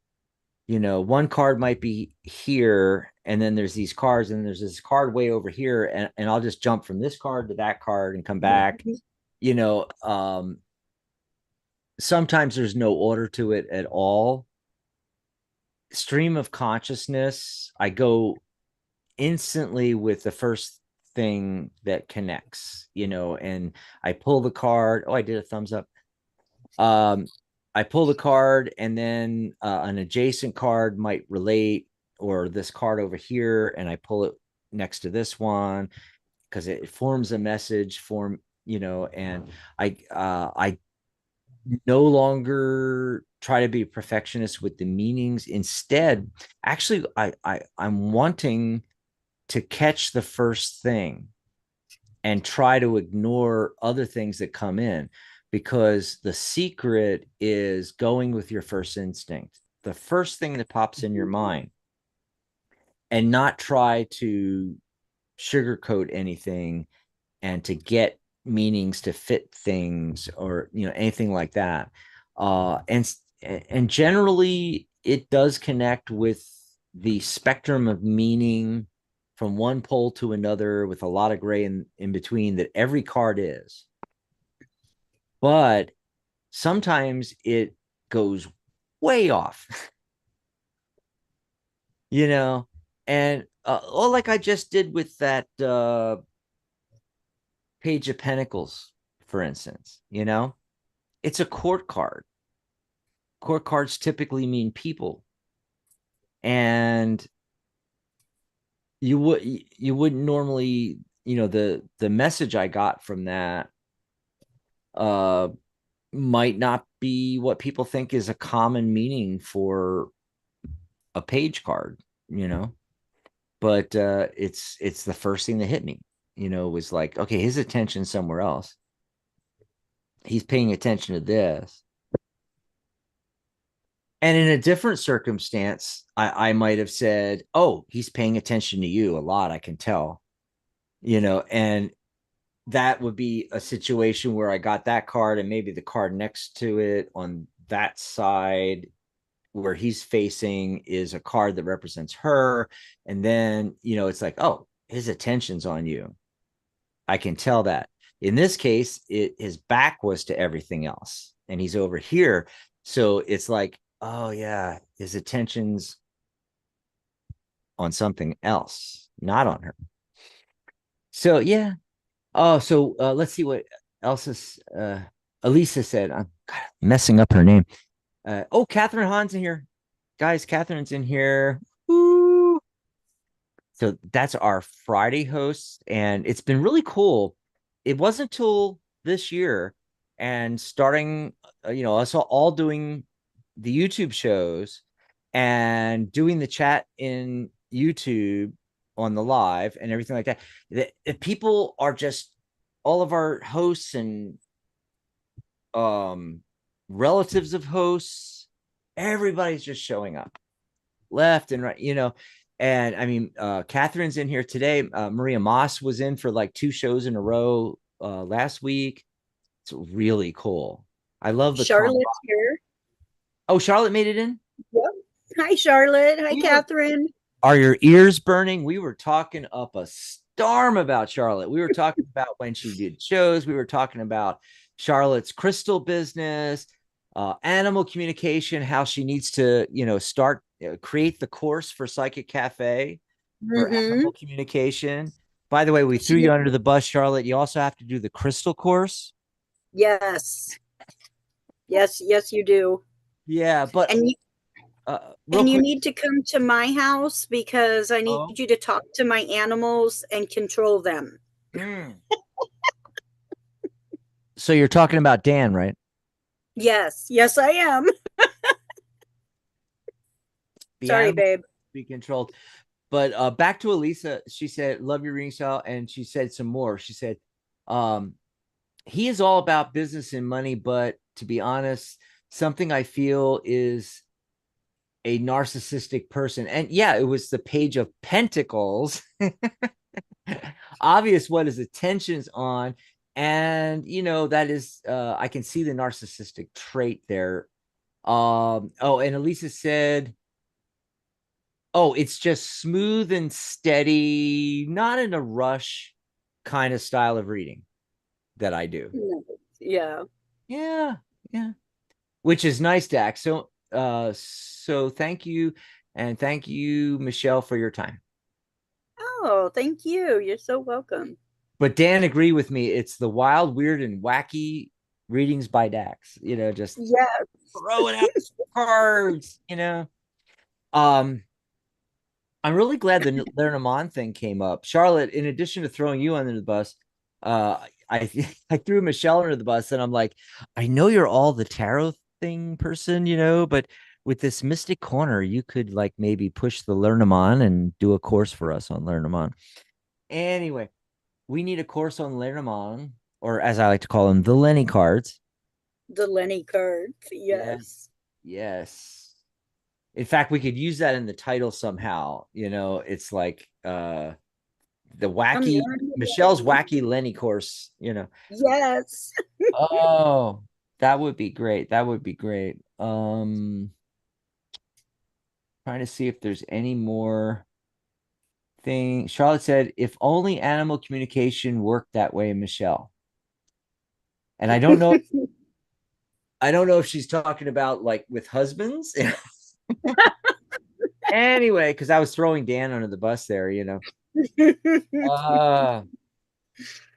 One card might be here, and then there's these cards, and there's this card way over here, and I'll just jump from this card to that card and come back. You know, um, Sometimes there's no order to it at all. Stream of consciousness, I go instantly with the first thing that connects, and I pull the card. Oh, I did a thumbs up. Um, I pull the card, and then an adjacent card might relate, or this card over here, and I pull it next to this one because it forms a message form, and I no longer try to be a perfectionist with the meanings. Instead, actually, I'm wanting to catch the first thing and try to ignore other things that come in, because the secret is going with your first instinct, the first thing that pops in your mind, and not try to sugarcoat anything and to get meanings to fit things, or anything like that. And generally it does connect with the spectrum of meaning from one pole to another, with a lot of gray in between, that every card is. But sometimes it goes way off, you know and like I just did with that Page of Pentacles, for instance. It's a court card. Court cards typically mean people, and you wouldn't normally, the message I got from that uh might not be what people think is a common meaning for a page card, you know. But it's the first thing that hit me. Was like, okay, his attention's somewhere else. He's paying attention to this. And in a different circumstance, I might have said, oh, he's paying attention to you a lot, I can tell. And that would be a situation where I got that card, and maybe the card next to it on that side where he's facing is a card that represents her. And then, it's like, oh, his attention's on you. I can tell that. In this case, his back was to everything else, and he's over here. So it's like, oh yeah, his attention's on something else, not on her. So yeah. Oh, so let's see what else is. Elisa said, I'm messing up her name. Oh, Catherine Hahn's in here, guys. Catherine's in here. Woo. So that's our Friday host, and it's been really cool. It wasn't until this year, and starting, us all doing the YouTube shows and doing the chat in YouTube on the live and everything like that, that people are just, all of our hosts and um relatives of hosts, everybody's just showing up left and right, And I mean, Catherine's in here today. Maria Moss was in for like 2 shows in a row last week. It's really cool. I love the Charlotte's here. Oh, Charlotte made it in. Yep. Hi, Charlotte. Hi, We were Catherine. Are your ears burning? We were talking up a storm about Charlotte. We were talking about when she did shows. We were talking about Charlotte's crystal business, animal communication, how she needs to, start create the course for Psychic Cafe for Mm-hmm. animal communication. By the way, we threw She, you under the bus, Charlotte. You also have to do the crystal course. yes. Yes, yes, you do. Yeah, but And you real and you quick. need to come to my house because I need Oh, you to talk to my animals and control them. mm. So you're talking about Dan, right? Yes, yes, I am. The Sorry, animal babe. be controlled. But back to Elisa, she said, "Love your reading style," and she said some more. She said, um, "He is all about business and money, but to be honest, something I feel is a narcissistic person." And yeah, it was the Page of Pentacles. Obvious what his attention's on, and that is, I can see the narcissistic trait there. Oh, and Elisa said, oh, it's just smooth and steady, not in a rush kind of style of reading that I do. Yeah. Yeah, yeah. Which is nice, Dax. So thank you, and thank you, Michelle, for your time. Oh, thank you. You're so welcome. But Dan agreed with me. It's the wild, weird, and wacky readings by Dax. Just Yeah. throwing out cards. Um, I'm really glad the Lenormand thing came up. Charlotte, in addition to throwing you under the bus, I I threw Michelle under the bus, and I'm like, I know you're all the tarot thing person, but with this Mystic Corner, you could like maybe push the Lenormand and do a course for us on Lenormand. Anyway, we need a course on Lenormand, or as I like to call them, the Lenny cards. The Lenny cards. Yeah. Yes. Yes. In fact, we could use that in the title somehow. It's like the I'm wacky learning Michelle's Lenny. wacky Lenny course. Yes. Oh, that would be great. That would be great. Trying to see if there's any more thing. Charlotte said, if only animal communication worked that way, Michelle. And I don't know if she's talking about like with husbands. Anyway, because I was throwing Dan under the bus there. Uh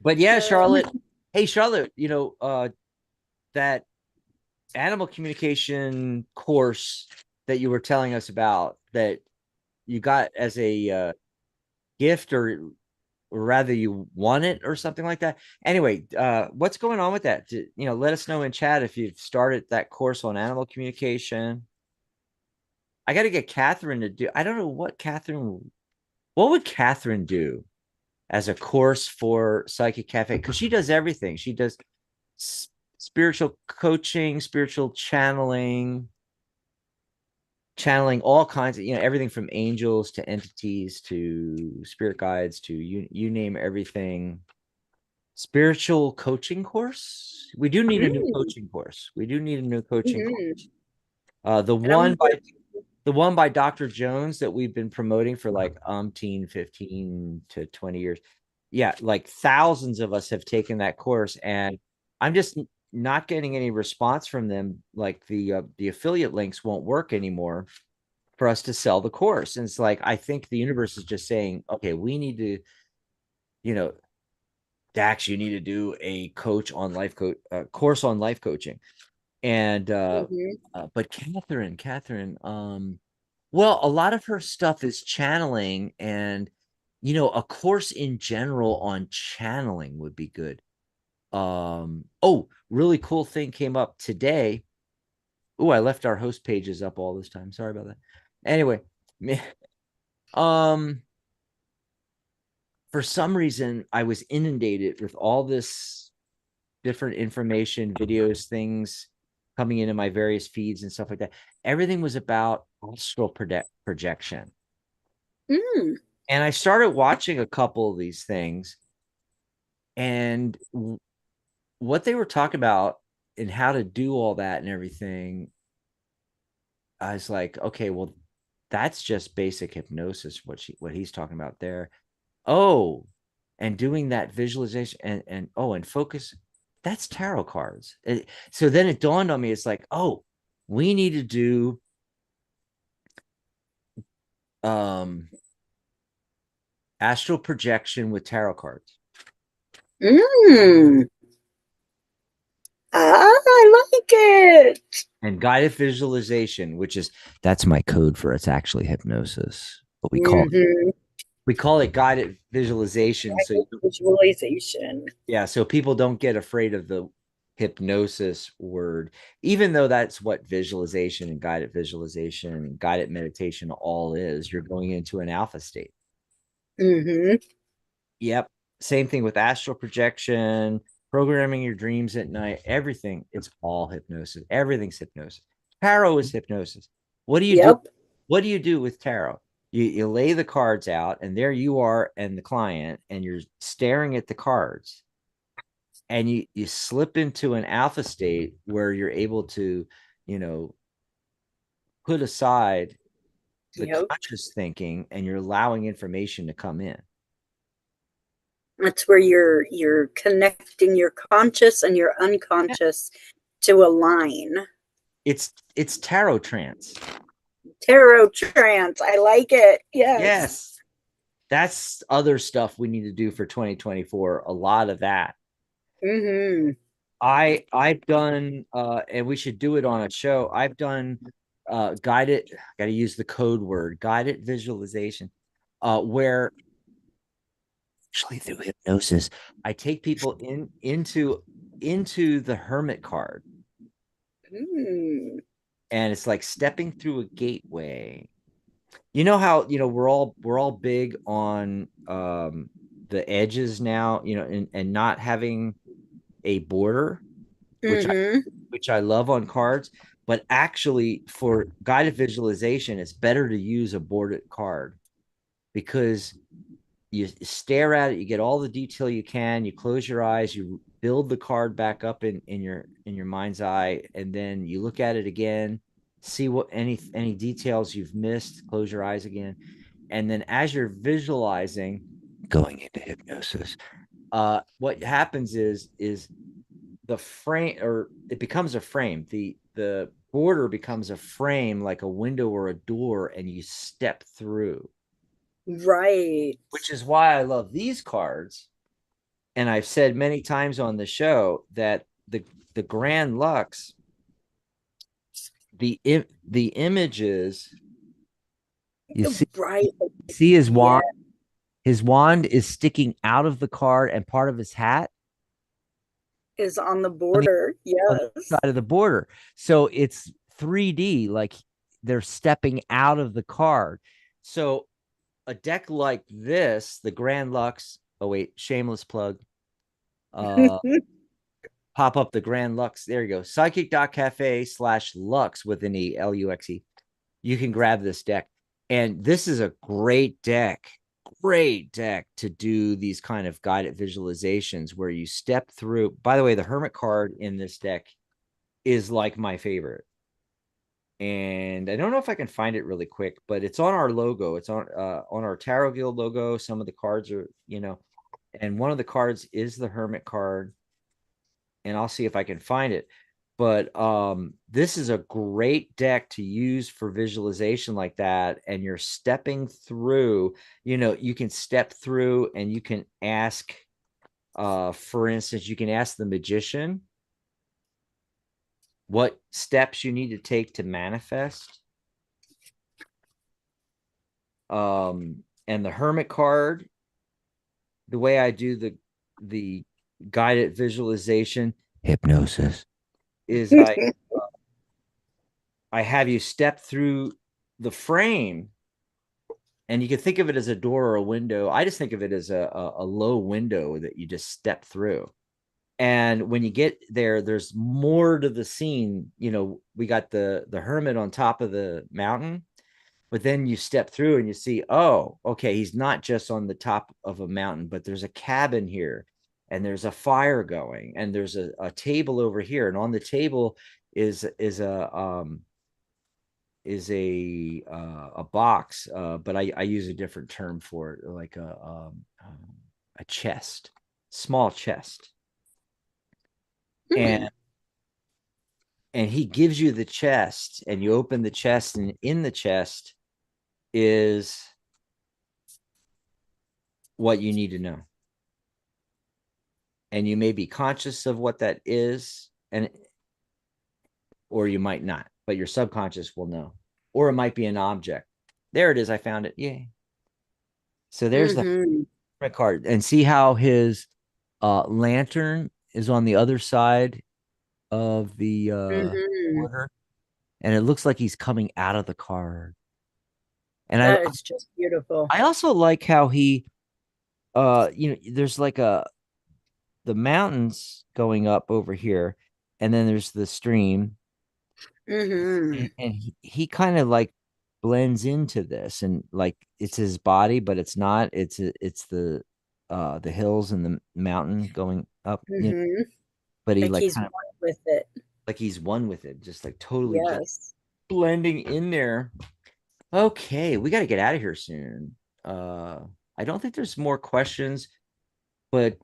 but yeah, Charlotte. Hey, Charlotte, that animal communication course that you were telling us about that you got as a gift, or rather you won it or something like that. Anyway, what's going on with that? Let us know in chat if you've started that course on animal communication. I got to get Catherine to do. I don't know what would Catherine do as a course for Psychic Cafe? Because she does everything. She does spiritual coaching, spiritual channeling all kinds of, everything from angels to entities to spirit guides to you name everything. Spiritual coaching course. We do need a new Mm-hmm. coaching course. We do need a new coaching Mm-hmm. course. The And I'm one good. by the one by Dr. Jones that we've been promoting for like 15 to 20 years. Yeah, like thousands of us have taken that course, and I'm just not getting any response from them. Like the affiliate links won't work anymore for us to sell the course. And it's like, I think the universe is just saying, okay, we need to, you know, Dax, you need to do a course on life coaching. And Mm-hmm. but Catherine, well, a lot of her stuff is channeling, and a course in general on channeling would be good. Oh, really cool thing came up today. Oh, I left our host pages up all this time. Sorry about that. Anyway, um, for some reason, I was inundated with all this different information, videos, things. coming into my various feeds and stuff like that, everything was about astral projection. Mm. And I started watching a couple of these things, and what they were talking about and how to do all that and everything, I was like, okay, well, that's just basic hypnosis, what he's talking about there. Oh, and doing that visualization and focus, that's tarot cards. So then it dawned on me, it's like, oh, we need to do um astral projection with tarot cards Mm. Ah, I like it. and guided visualization, which is that's my code for it's actually hypnosis. But Mm-hmm. we call it guided visualization. So Visualization. yeah, so people don't get afraid of the hypnosis word, even though that's what visualization and guided meditation all is. You're going into an alpha state. Mm-hmm. Yep. Same thing with astral projection, programming your dreams at night, everything. It's all hypnosis. Everything's hypnosis. Tarot is hypnosis. What do you do? Yep. What do you do with tarot? You lay the cards out, and there you are and the client, and you're staring at the cards, and you slip into an alpha state where you're able to, you know, put aside the Yep. conscious thinking and you're allowing information to come in. That's where you're connecting your conscious and your Yeah. unconscious to align. It's tarot trance. Tarot trance. I like it. Yes. Yes. That's other stuff we need to do for 2024. A lot of that. Mm-hmm. I've done and we should do it on a show. I've done guided, got to use the code word, guided visualization, where actually through hypnosis, I take people into the hermit card, Mm. and it's like stepping through a gateway. You know how, we're all big on the edges now, and not having a border, which I Mm-hmm. which I love on cards, but actually for guided visualization, it's better to use a bordered card because you stare at it, you get all the detail you can, you close your eyes, you build the card back up in your mind's eye, and then you look at it again, see what any details you've missed, close your eyes again, and then as you're visualizing going into hypnosis, what happens is the frame, or it becomes a frame, the border becomes a frame like a window or a door, and you step through, Right. which is why I love these cards. And I've said many times on the show that the Grand Lux, the images, you Right. see Yeah. his wand is sticking out of the card, and part of his hat Is on the on the border. on the Yes. side of the border. So it's 3D, like they're stepping out of the card. So a deck like this, the Grand Lux. Oh wait, shameless plug. Uh, Pop up the Grand Lux. There you go. Psychic.cafe/Lux with an E, Luxe. You can grab this deck. And this is a great deck to do these kind of guided visualizations where you step through. By the way, the Hermit card in this deck is like my favorite. And I don't know if I can find it really quick, but it's on our logo. It's on our Tarot Guild logo. Some of the cards are, and one of the cards is the Hermit card, and I'll see if I can find it. But this is a great deck to use for visualization like that. And you're stepping through, you can step through and you can ask, for instance, you can ask the magician what steps you need to take to manifest. And the Hermit card, the way I do the guided visualization hypnosis is I have you step through the frame, and you can think of it as a door or a window. I just think of it as a low window that you just step through. And when you get there, there's more to the scene. You know, we got the hermit on top of the mountain, but then you step through and you see, oh, okay, he's not just on the top of a mountain, but there's a cabin here, and there's a fire going, and there's a table over here, and on the table is a box, but I use a different term for it, like a chest, small chest, Hmm. and he gives you the chest, and you open the chest, and in the chest is what you need to know, and you may be conscious of what that is, and or you might not, but your subconscious will know, or it might be an object. There it is, I found it. Yay. So there's the Hmm. card, and see how his lantern is on the other side of the Hmm. border, and it looks like he's coming out of the card. And That is just beautiful. I also like how he there's like the mountains going up over here, and then there's the stream, Hmm. and he kind of like blends into this, and like it's his body, but it's not. It's the hills and the mountain going up, Hmm. but he Like like he's kind of one with it. like he's one with it, just like totally just Yes. blending in there. Okay, we got to get out of here soon. I don't think there's more questions, but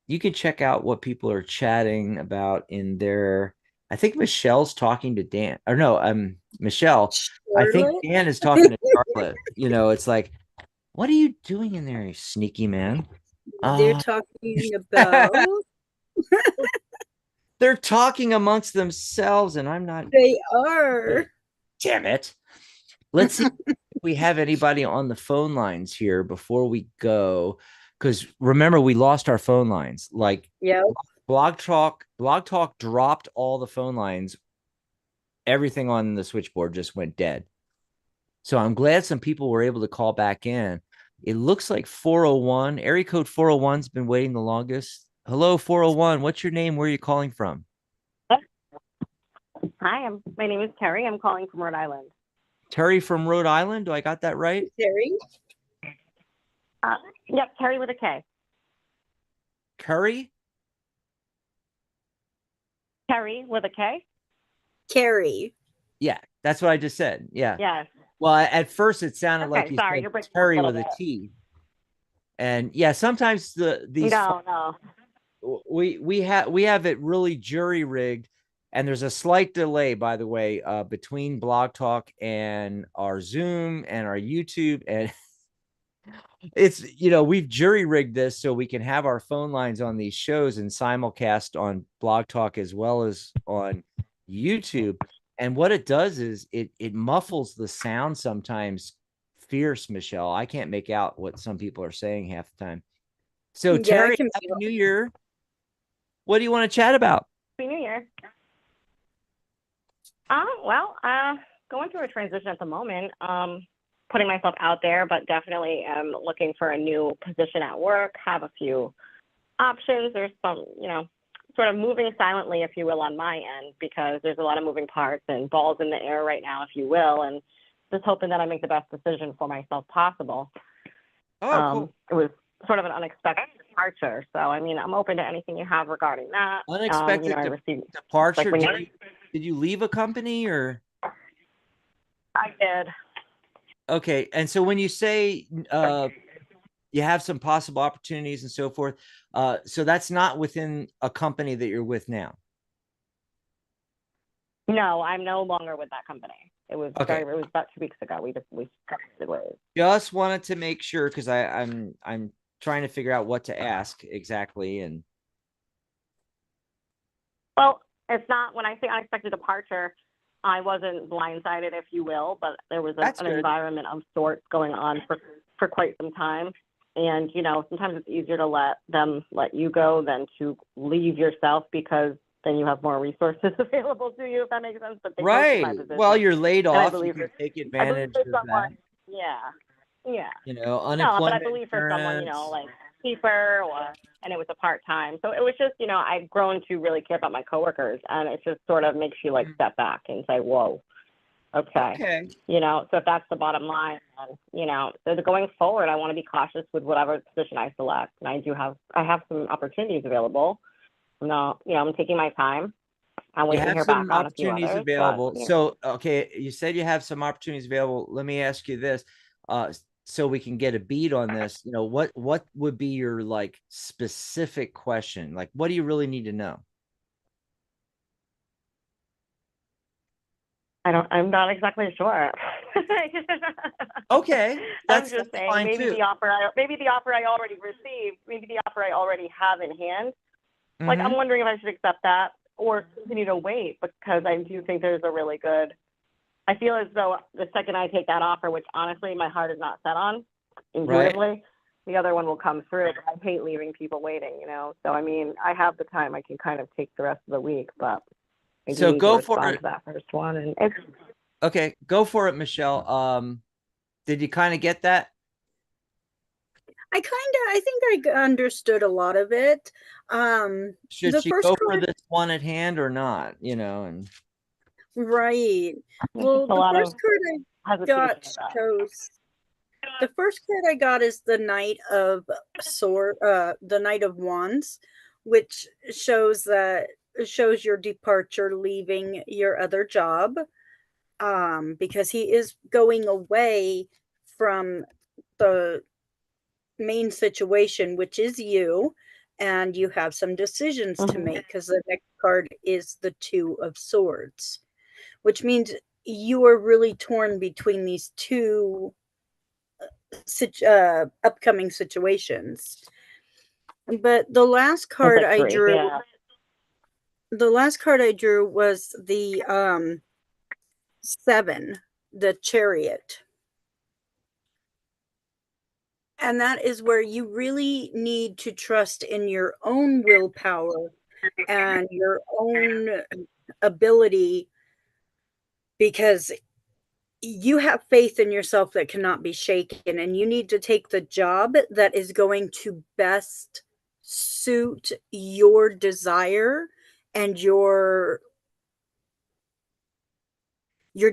you can check out what people are chatting about in there. I think Michelle's talking to Dan, or no, Michelle. I think Charlotte? Dan is talking to Charlotte. It's like, what are you doing in there, you sneaky man? They're Uh, talking about. they're talking amongst themselves, and I'm not. They are. Damn it. Let's see if we have anybody on the phone lines here before we go. Because remember, we lost our phone lines. Like Yep. Blog Talk dropped all the phone lines. Everything on the switchboard just went dead. So I'm glad some people were able to call back in. It looks like 401, area code 401's been waiting the longest. Hello, 401. What's your name? Where are you calling from? Hi, my name is Terry. I'm calling from Rhode Island. Terry from Rhode Island. Do I got that right? Terry? Yep, Terry with a K. Curry? Terry with a K? Carrie. Yeah, that's what I just said. Yeah. Yes. Well, at first it sounded like Okay, you sorry, said you're breaking up Terry a little with a bit. T. And yeah, sometimes these No. we have it really jury rigged, and there's a slight delay, by the way, between Blog Talk and our Zoom and our YouTube, and it's we've jury rigged this so we can have our phone lines on these shows and simulcast on Blog Talk as well as on YouTube. And what it does is it muffles the sound sometimes fierce, Michelle. I can't make out what some people are saying half the time. So Yeah, I Terry, can Happy feel New Year. What do you want to chat about? Happy New Year. Going through a transition at the moment. Putting myself out there, but definitely am looking for a new position at work, have a few options. There's some, sort of moving silently, if you will, on my end, because there's a lot of moving parts and balls in the air right now, if you will, and just hoping that I make the best decision for myself possible. Oh, cool. It was sort of an unexpected departure. So, I mean, I'm open to anything you have regarding that. Unexpected I received, departure. like Did you leave a company or? I did. Okay. And so when you say you have some possible opportunities and so forth, so that's not within a company that you're with now. No, I'm no longer with that company. It was Okay. it was about 2 weeks ago. We started ways. Just wanted to make sure because I'm trying to figure out what to ask exactly. And Well, it's not, when I say unexpected departure, I wasn't blindsided, if you will, but there was an environment of sorts going on for quite some time. And, sometimes it's easier to let them let you go than to leave yourself, because then you have more resources available to you, if that makes sense. But right. Well, you're laid off. You can take I advantage believe of that. Yeah. Unemployment. No, but I believe for someone, insurance. cheaper, and it was a part-time. So it was just, I've grown to really care about my coworkers, and it just sort of makes you like step back and say, whoa, okay. Okay. So if that's the bottom line, so going forward, I want to be cautious with whatever position I select. And I have some opportunities available. No, I'm taking my time. I'm You waiting to have hear back some on a few opportunities others, available. but. So, okay, you said you have some opportunities available. Let me ask you this, so we can get a beat on this. What would be your like specific question? Like, what do you really need to know? I'm not exactly sure. Okay, I'm that's just saying fine maybe too. the offer I already received, maybe the offer I already have in hand. Like, I'm Mm-hmm. wondering if I should accept that or continue to wait, because I do think there's a really good. I feel as though the second I take that offer, which honestly my heart is not set on Right. intuitively, the other one will come through. I hate leaving people waiting, So I mean, I have the time. I can kind of take the rest of the week, but I do So need to go for respond it. to that first one. And it's. Okay, go for it, Michelle. Did you kind of get that? I think I understood a lot of it. Should The she first go for card, this one at hand or not? And right. There's Well, just a the lot first of card I hesitation got with that. shows the first card I got is the the Knight of Wands, which shows your departure, leaving your other job, because he is going away from the main situation, which is you, and you have some decisions to make, because the next card is the Two of Swords, which means you are really torn between these two upcoming situations. But It's like three, yeah. the last card I drew was the Seven, the Chariot. And that is where you really need to trust in your own willpower and your own ability, because you have faith in yourself that cannot be shaken, and you need to take the job that is going to best suit your desire and your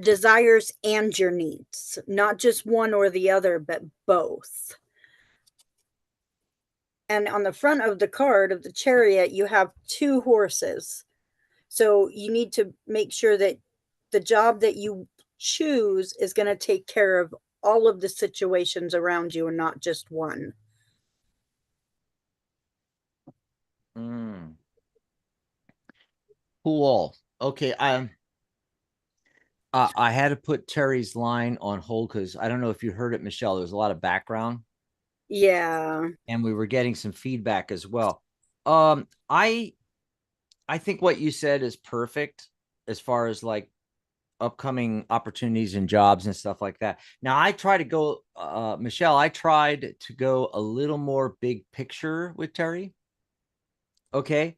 desires and your needs, not just one or the other, but both. And on the front of the card of the Chariot, you have two horses. So you need to make sure that the job that you choose is going to take care of all of the situations around you and not just one. Cool. Okay. I had to put Terry's line on hold because I don't know if you heard it, Michelle. There was a lot of background, Yeah. and we were getting some feedback as well. I think what you said is perfect as far as like upcoming opportunities and jobs and stuff like that. Now I try to go, Michelle, I tried to go a little more big picture with Terry. Okay.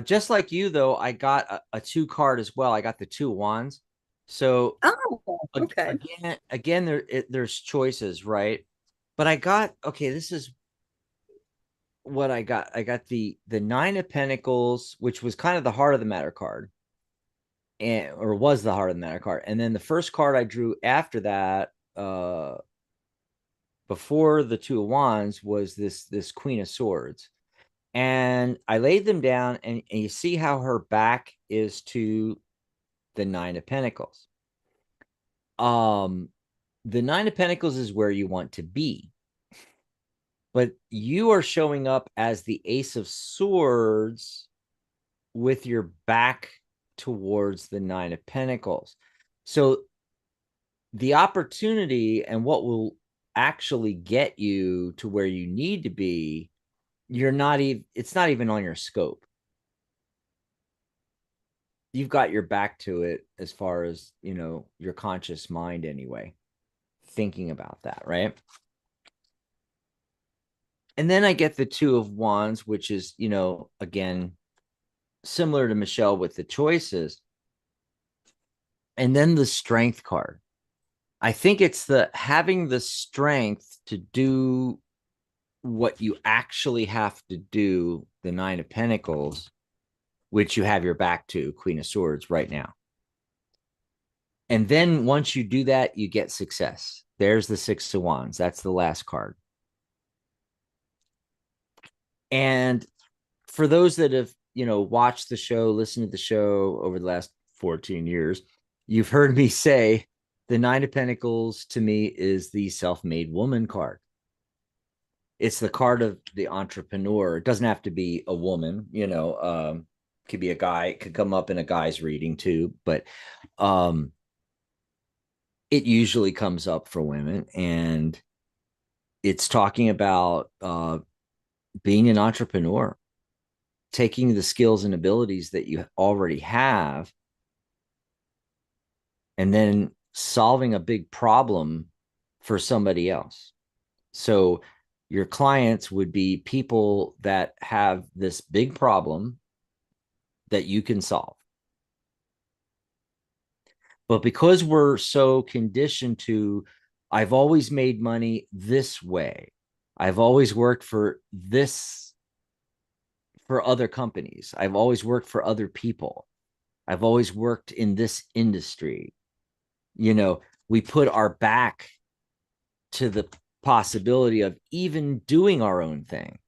Just like you though, I got a two card as well. I got the Two of Wands. So Oh, okay. again, there's choices, right? But I got, okay, this is what I got. I got the Nine of Pentacles, which was kind of the heart of the matter card, or was the heart of the matter card. And then the first card I drew after that, before the Two of Wands, was this Queen of Swords. And I laid them down, and you see how her back is to the Nine of Pentacles. The Nine of Pentacles is where you want to be, but you are showing up as the Ace of Swords with your back towards the Nine of Pentacles. So the opportunity and what will actually get you to where you need to be, it's not even on your scope. You've got your back to it as far as, your conscious mind anyway, thinking about that, right? And then I get the Two of Wands, which is, again, similar to Michelle with the choices. And then the Strength card. I think it's the having the strength to do what you actually have to do, the Nine of Pentacles, which you have your back to, Queen of Swords right now. And then once you do that, you get success. There's the Six of Wands. That's the last card. And for those that have, watched the show, listened to the show over the last 14 years, you've heard me say the Nine of Pentacles to me is the self-made woman card. It's the card of the entrepreneur. It doesn't have to be a woman, could be a guy. It could come up in a guy's reading too, but it usually comes up for women, and it's talking about being an entrepreneur, taking the skills and abilities that you already have, and then solving a big problem for somebody else. So your clients would be people that have this big problem that you can solve. But because we're so conditioned to, I've always made money this way, I've always worked for this, for other companies, I've always worked for other people, I've always worked in this industry, we put our back to the possibility of even doing our own thing.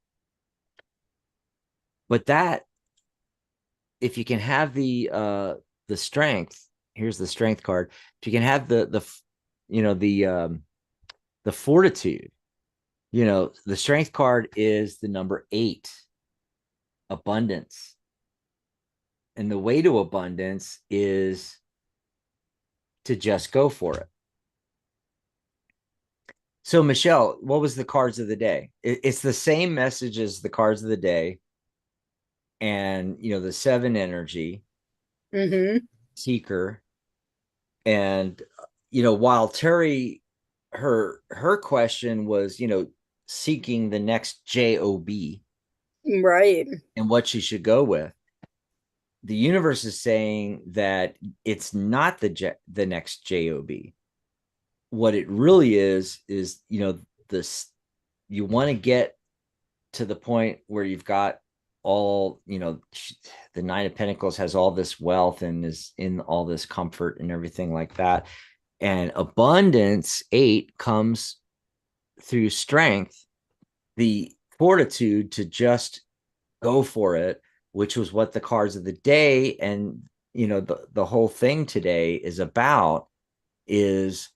But that, if you can have the strength, here's the strength card. If you can have the fortitude, the strength card is the number 8, abundance. And the way to abundance is to just go for it. So, Michelle, what was the cards of the day? It's the same message as the cards of the day. And, the 7 energy, seeker. And, while Terry, her question was, seeking the next job, right, and what she should go with. The universe is saying that it's not the next job. What it really is this, you want to get to the point where you've got all, the Nine of Pentacles has all this wealth and is in all this comfort and everything like that. And abundance, 8, comes through strength, the fortitude to just go for it, which was what the cards of the day and the whole thing today is about. Is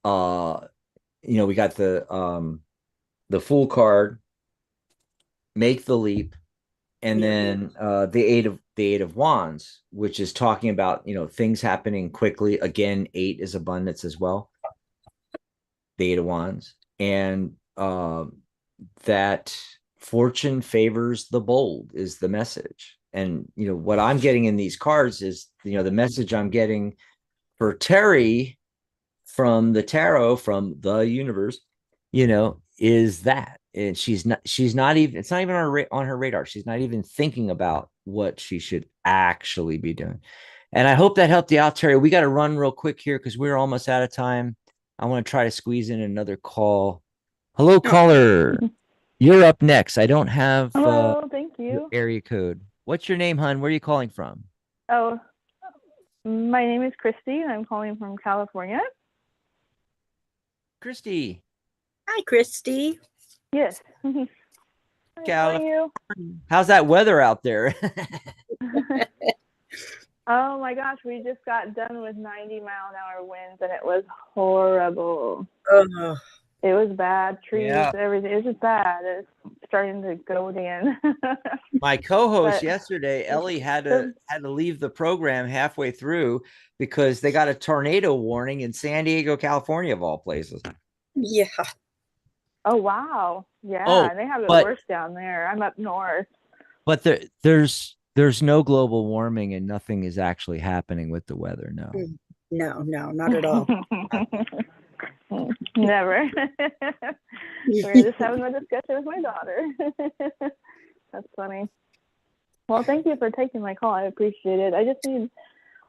we got the Fool card, make the leap, and then the eight of wands, which is talking about things happening quickly. Again, 8 is abundance as well, the 8 of wands. And that fortune favors the bold is the message. And what I'm getting in these cards is the message I'm getting for Terry from the tarot, from the universe, is that. And she's not even, it's not even on her radar. She's not even thinking about what she should actually be doing. And I hope that helped you out, Terry. We got to run real quick here because we're almost out of time. I want to try to squeeze in another call. Hello, caller. You're up next. I don't have Hello, thank you. area code. What's your name, hon? Where are you calling from? Oh, my name is Christy, and I'm calling from California. Christy. Hi, Christy. Yes. Hi, how are you? How's that weather out there? Oh my gosh, we just got done with 90-mile-an-hour winds, and it was horrible. It was bad. Trees, everything. It was just bad. It's starting to go down. My co-host yesterday, Ellie, had to leave the program halfway through because they got a tornado warning in San Diego, California, of all places. Yeah. Oh wow. Yeah, they have it worse down there. I'm up north. But there's no global warming, and nothing is actually happening with the weather. No, not at all. Never. We're just having a discussion with my daughter. That's funny. Well, thank you for taking my call. I appreciate it. I just need,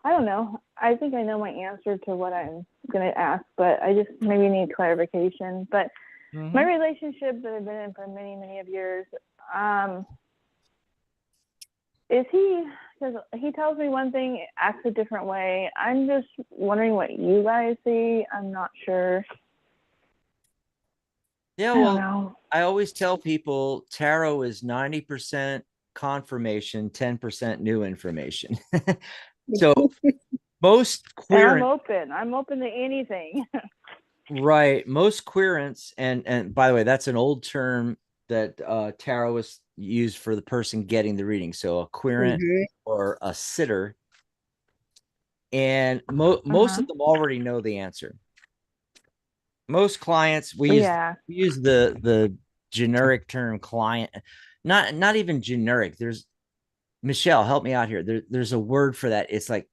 I don't know. I think I know my answer to what I'm going to ask, but I just maybe need clarification. But My relationship that I've been in for many, many of years, is he, because he tells me one thing, acts a different way. I'm just wondering what you guys see. I'm not sure. Yeah, I don't well, know. I always tell people tarot is 90% confirmation, 10% new information. So most And I'm queer, open. I'm open to anything. right? Most querents, and by the way, that's an old term that tarot is used for the person getting the reading. So a querent or a sitter, and most of them already know the answer. Most clients, we use the generic term client, not even generic. There's Michelle, help me out here. There's a word for that. It's like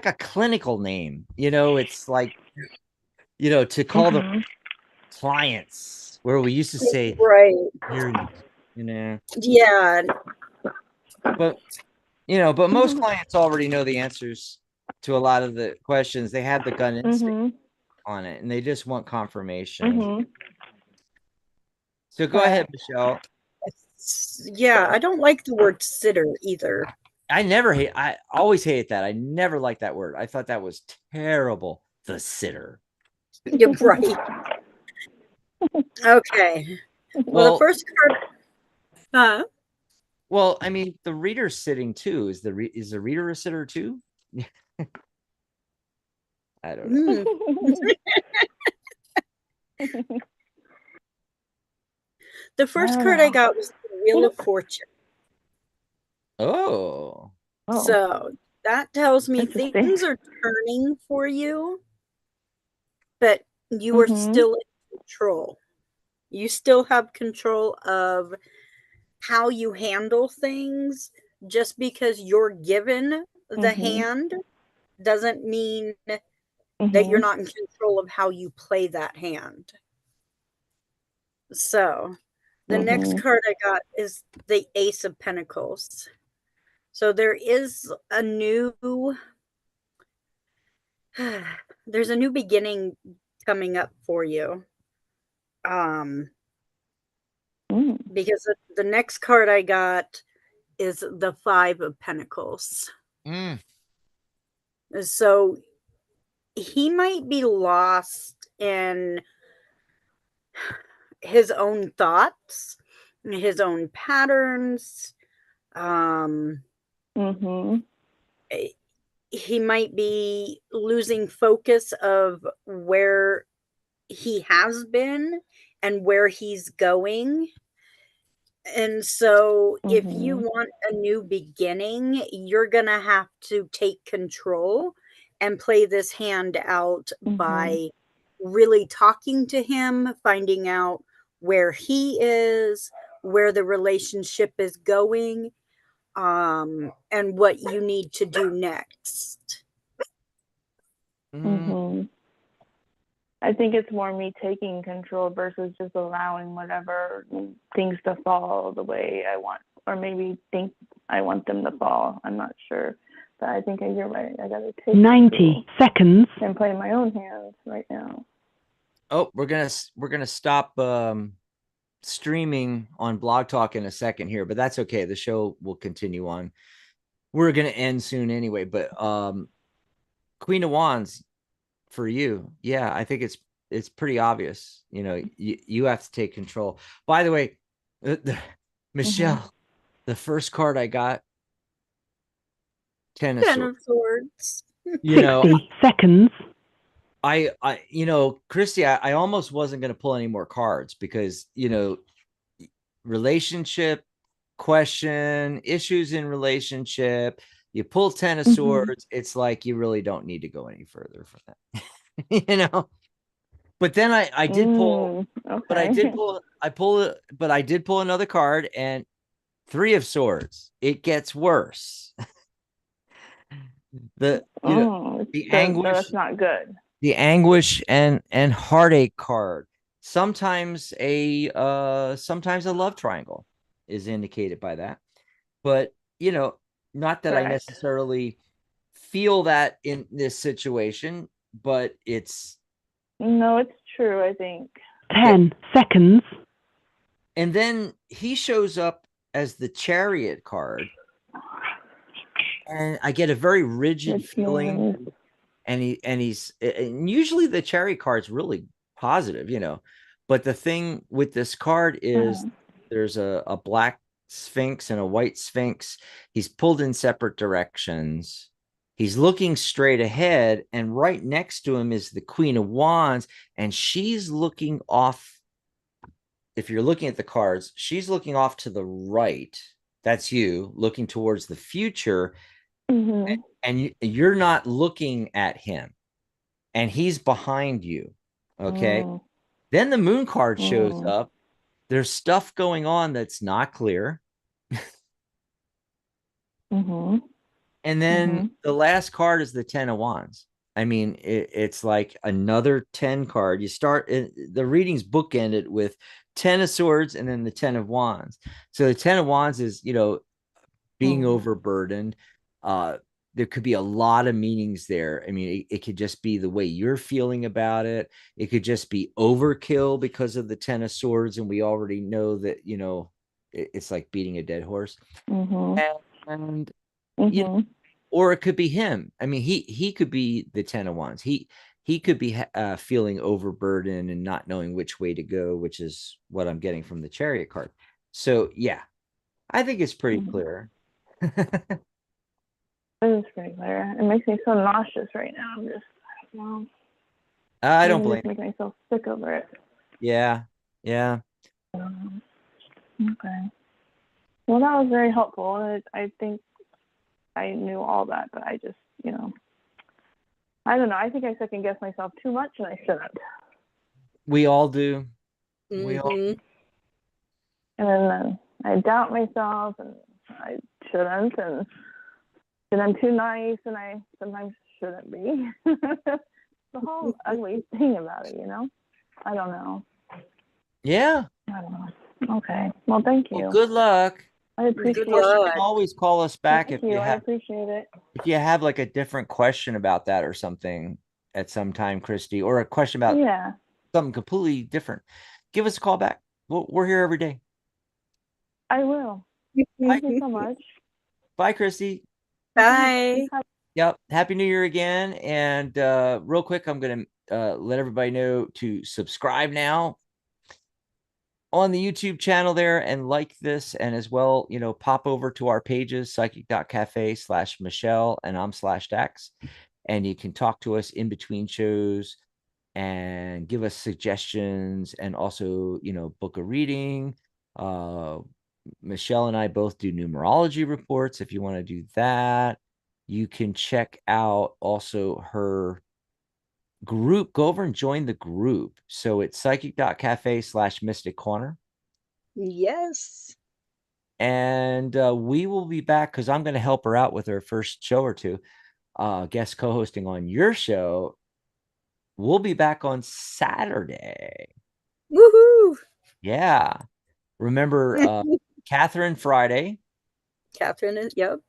a clinical name. It's like, to call them clients, where we used to say, Right. Yeah. But most Mm-hmm. clients already know the answers to a lot of the questions. They have the gut instinct on it, and they just want confirmation. So go ahead, Michelle. Yeah, I don't like the word sitter either. I always hated that. I never liked that word. I thought that was terrible. The sitter. You're right. Okay. Well, the first card. Well, I mean, the reader's sitting too. Is the reader a sitter too? I don't know. The first card I got was the Wheel of Fortune. Oh. So that tells me things are turning for you, but you are still in control. You still have control of how you handle things. Just because you're given the hand doesn't mean that you're not in control of how you play that hand. So the next card I got is the Ace of Pentacles. So there is a new there's a new beginning coming up for you. Because the next card I got is the Five of Pentacles. So he might be lost in his own thoughts, his own patterns. He might be losing focus of where he has been and where he's going. And so if you want a new beginning, you're going to have to take control and play this hand out by really talking to him, finding out where he is, where the relationship is going, and what you need to do next. I think it's more me taking control versus just allowing whatever things to fall the way I want, or maybe think I want them to fall. I'm not sure, but I think you're right. I gotta take 90 seconds and play my own hands right now. Oh, we're gonna stop streaming on Blog Talk in a second here, but that's okay. The show will continue on. We're gonna end soon anyway, but Queen of Wands for you. Yeah, I think it's pretty obvious. You have to take control. By the way, Michelle, the first card I got, Ten of Swords. 60 seconds. Christy, I almost wasn't going to pull any more cards because, relationship question, issues in relationship, you pull 10 of swords. It's like, you really don't need to go any further for that, but then I did pull, but I did pull another card, and Three of Swords. It gets worse. The anguish. So that's not good. The anguish and heartache card. Sometimes a love triangle is indicated by that, but not that I necessarily feel that in this situation, but it's No, it's true, I think. 10 seconds. And then he shows up as the Chariot card. And I get a very rigid feeling. And and usually the Chariot card's really positive, you know. But the thing with this card is there's a black Sphinx and a white Sphinx. He's pulled in separate directions. He's looking straight ahead, and right next to him is the Queen of Wands, and she's looking off. If you're looking at the cards, she's looking off to the right. That's you looking towards the future, and you're not looking at him, and he's behind you. Okay. Then the Moon card shows up. There's stuff going on that's not clear. And then the last card is the 10 of Wands. I mean, it's like another 10 card. You start the reading's bookended with 10 of Swords and then the 10 of Wands. So the 10 of Wands is, you know, being overburdened. There could be a lot of meanings there. I mean, it could just be the way you're feeling about it. It could just be overkill because of the 10 of Swords. And we already know that, you know, it's like beating a dead horse. And you know, or it could be him. I mean, he could be the 10 of Wands. He could be feeling overburdened and not knowing which way to go, which is what I'm getting from the Chariot card. So yeah, I think it's pretty clear. It is pretty clear. It makes me so nauseous right now. I'm just, well, I don't blame. Make myself sick over it. Yeah. Okay. Well, that was very helpful. I think I knew all that, but I just, you know, I don't know. I think I second guess myself too much, and I shouldn't. We all do. We all. And then I doubt myself, and I shouldn't, and I'm too nice, and I sometimes shouldn't be. The whole ugly thing about it, you know? I don't know. Yeah. I don't know. Okay. Well, thank you. Well, good luck. I appreciate it. You can always call us back Thank you. I appreciate it. If you have like a different question about that or something at some time, Christy, or a question about something completely different. Give us a call back. We're here every day. I will. Thank you so much. Bye, Christy. Bye. Yep. Happy New Year again. And real quick, I'm going to let everybody know to subscribe now on the YouTube channel there and like this, and as well, you know, pop over to our pages, psychic.cafe/Michelle and I'm /Dax. And you can talk to us in between shows and give us suggestions, and also, you know, book a reading. Michelle and I both do numerology reports. If you want to do that, you can check out also her group. Go over and join the group. So it's psychic.cafe/Mystic Corner. Yes. And we will be back because I'm going to help her out with her first show or two. Guest co-hosting on your show. We'll be back on Saturday. Woohoo! Yeah. Remember, Catherine Friday. Catherine is, yep.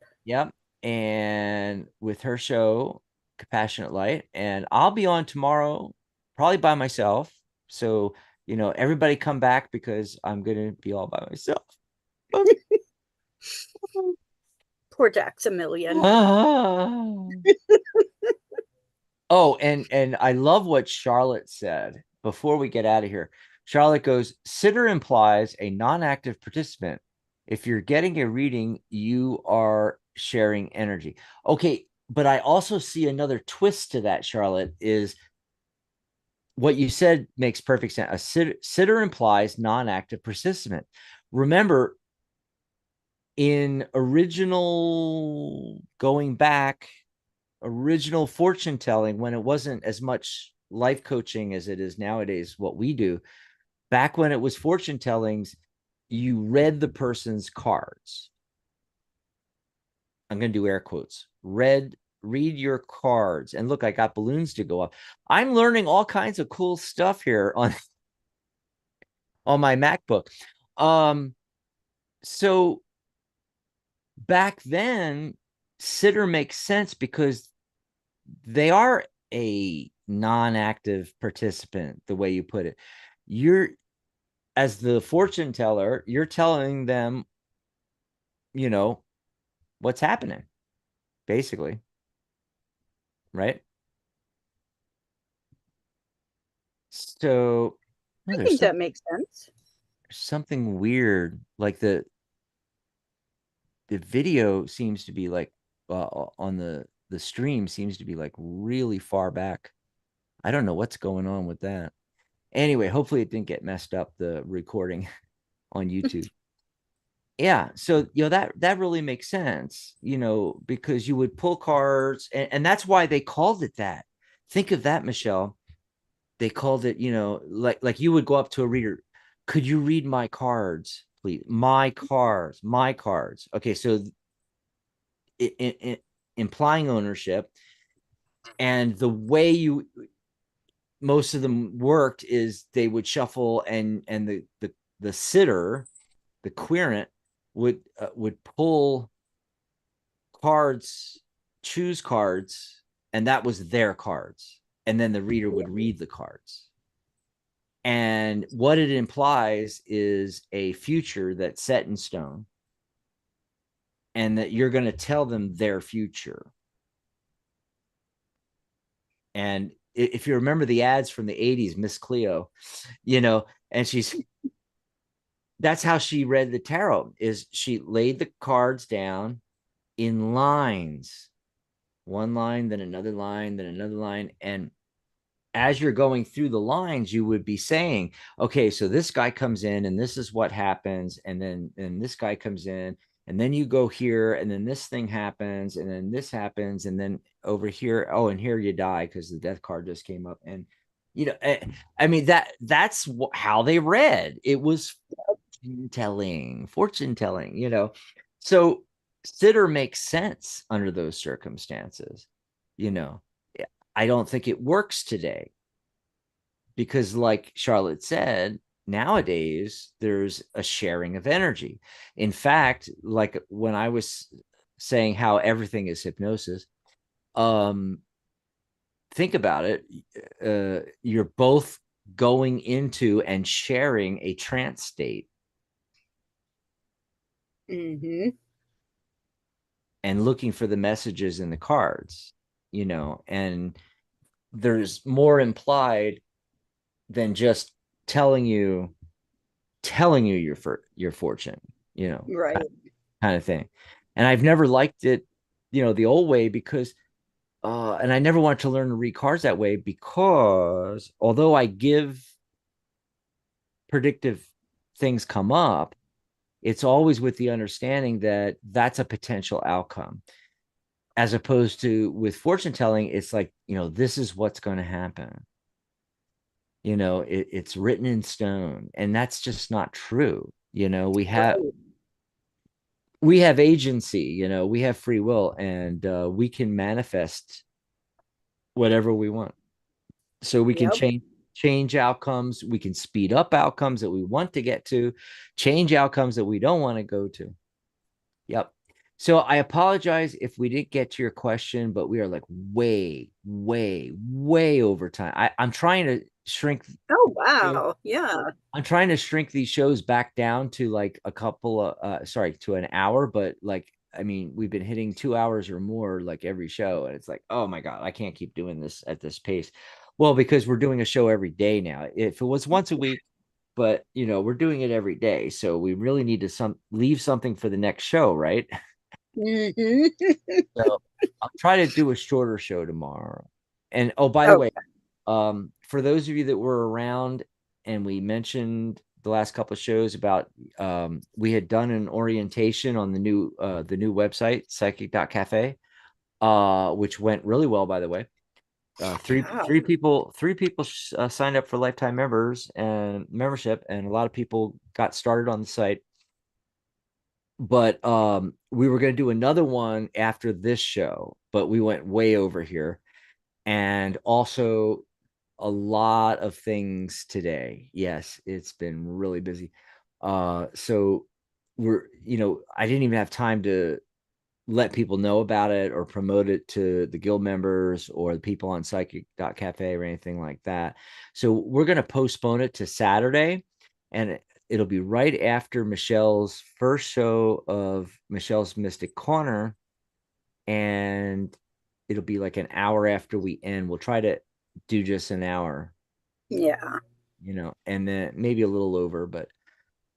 And with her show, Compassionate Light. And I'll be on tomorrow, probably by myself. So, you know, everybody come back because I'm going to be all by myself. Poor Daxamillion. Oh, and I love what Charlotte said before we get out of here. Charlotte goes, sitter implies a non-active participant. If you're getting a reading, you are sharing energy. Okay, but I also see another twist to that, Charlotte, is what you said makes perfect sense. A sitter implies non-active participant. Remember, in original fortune telling, when it wasn't as much life coaching as it is nowadays, what we do, back when it was fortune tellings, you read the person's cards. I'm going to do air quotes. Read your cards. And look, I got balloons to go up. I'm learning all kinds of cool stuff here on my MacBook. So back then, sitter makes sense because they are a non-active participant, the way you put it. You're, as the fortune teller, you're telling them, you know, what's happening, basically, right? So, oh, I there's think that makes sense. something weird, like the video seems to be like on the stream seems to be like really far back. I don't know what's going on with that. Anyway, hopefully it didn't get messed up, the recording on YouTube. Yeah, so that really makes sense, because you would pull cards, and that's why they called it that. Think of that, Michelle. They called it, like you would go up to a reader. Could you read my cards, please? My cards, my cards. Okay, so implying ownership, and the way most of them worked is they would shuffle, and the sitter, the querent, would pull cards, choose cards, and that was their cards, and then the reader would read the cards. And what it implies is a future that's set in stone, and that you're going to tell them their future. And if you remember the ads from the 80s, Miss Cleo, and that's how she read the tarot, is she laid the cards down in lines, one line, then another line, then another line. And as you're going through the lines, you would be saying, okay, so this guy comes in and this is what happens. And this guy comes in, and then you go here, and then this thing happens, and then this happens, and then over here, oh, and here you die because the death card just came up. And I mean, that's how they read. It was fortune telling. So sitter makes sense under those circumstances. I don't think it works today because, like Charlotte said, nowadays there's a sharing of energy. In fact, like when I was saying how everything is hypnosis, think about it. You're both going into and sharing a trance state. Mm-hmm. And looking for the messages in the cards, and there's more implied than just telling you your fortune, Right. kind of thing. And I've never liked it, the old way, because and I never wanted to learn to read cards that way, because although I give predictive things come up, it's always with the understanding that that's a potential outcome, as opposed to with fortune telling, it's like, this is what's going to happen. It's written in stone, and that's just not true. We have agency, we have free will, and we can manifest whatever we want. So we can Yep. change outcomes. We can speed up outcomes that we want to get to, change outcomes that we don't want to go to. Yep. So I apologize if we didn't get to your question, but we are like way, way, way over time. I'm trying to shrink. Oh, wow. Yeah. I'm trying to shrink these shows back down to like a couple of, to an hour, but like, I mean, we've been hitting 2 hours or more like every show. And it's like, oh my God, I can't keep doing this at this pace. Well, because we're doing a show every day now. If it was once a week, but we're doing it every day. So we really need to leave something for the next show, right? Mm-hmm. So I'll try to do a shorter show tomorrow. And oh, by the Okay. way, for those of you that were around, and we mentioned the last couple of shows about, we had done an orientation on the new website, psychic.cafe, which went really well, by the way. Three people signed up for lifetime members and membership, and a lot of people got started on the site. But we were going to do another one after this show, but we went way over here. And also a lot of things today. Yes, it's been really busy. So I didn't even have time to let people know about it or promote it to the guild members or the people on psychic.cafe or anything like that. So we're going to postpone it to Saturday, and it'll be right after Michelle's first show of Michelle's Mystic Corner, and it'll be like an hour after we end. We'll try to do just an hour, Yeah. and then maybe a little over, but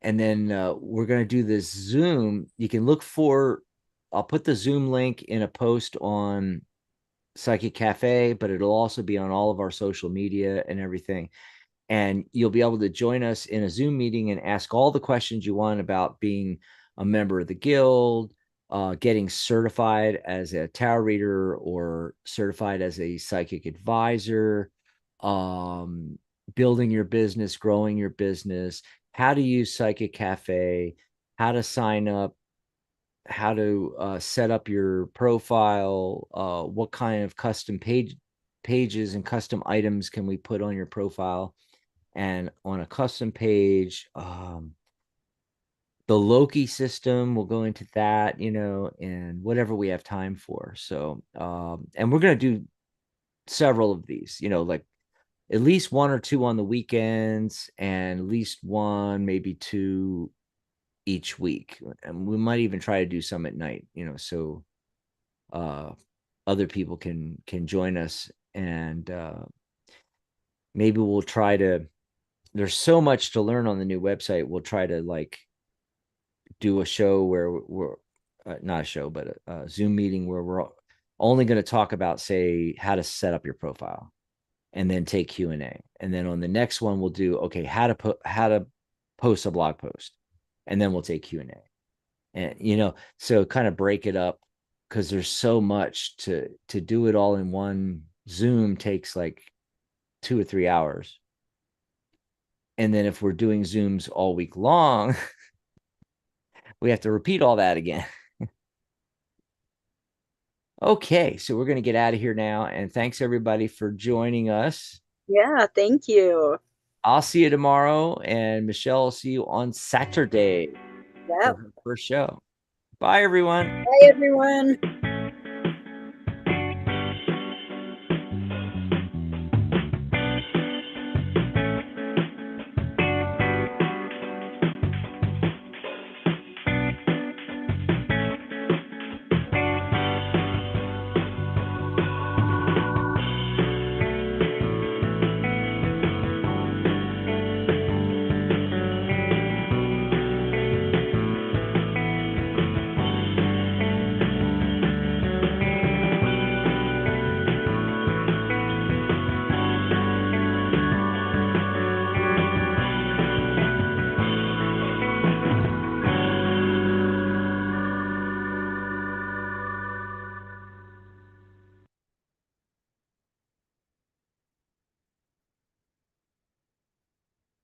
and then we're going to do this Zoom. You can look for, I'll put the Zoom link in a post on Psychic Cafe, but it'll also be on all of our social media and everything. And you'll be able to join us in a Zoom meeting and ask all the questions you want about being a member of the guild, getting certified as a tarot reader or certified as a psychic advisor, building your business, growing your business, how to use Psychic Cafe, how to sign up, how to set up your profile, what kind of custom pages and custom items can we put on your profile. And on a custom page, the Loki system, we'll go into that, and whatever we have time for. So, and we're going to do several of these, like at least one or two on the weekends and at least one, maybe two each week. And we might even try to do some at night, so other people can join us. And maybe we'll try to, there's so much to learn on the new website. We'll try to like do a show where we're not a show, but a Zoom meeting where we're only going to talk about, say, how to set up your profile, and then take Q&A. And then on the next one, we'll do, okay, how to post a blog post, and then we'll take Q&A. And, so kind of break it up, because there's so much to do it all in one Zoom takes like 2 or 3 hours. And then if we're doing Zooms all week long, we have to repeat all that again. Okay, so we're going to get out of here now. And thanks everybody for joining us. Yeah, thank you. I'll see you tomorrow, and Michelle will see you on Saturday Yeah. for her first show. Bye, everyone. Bye, everyone.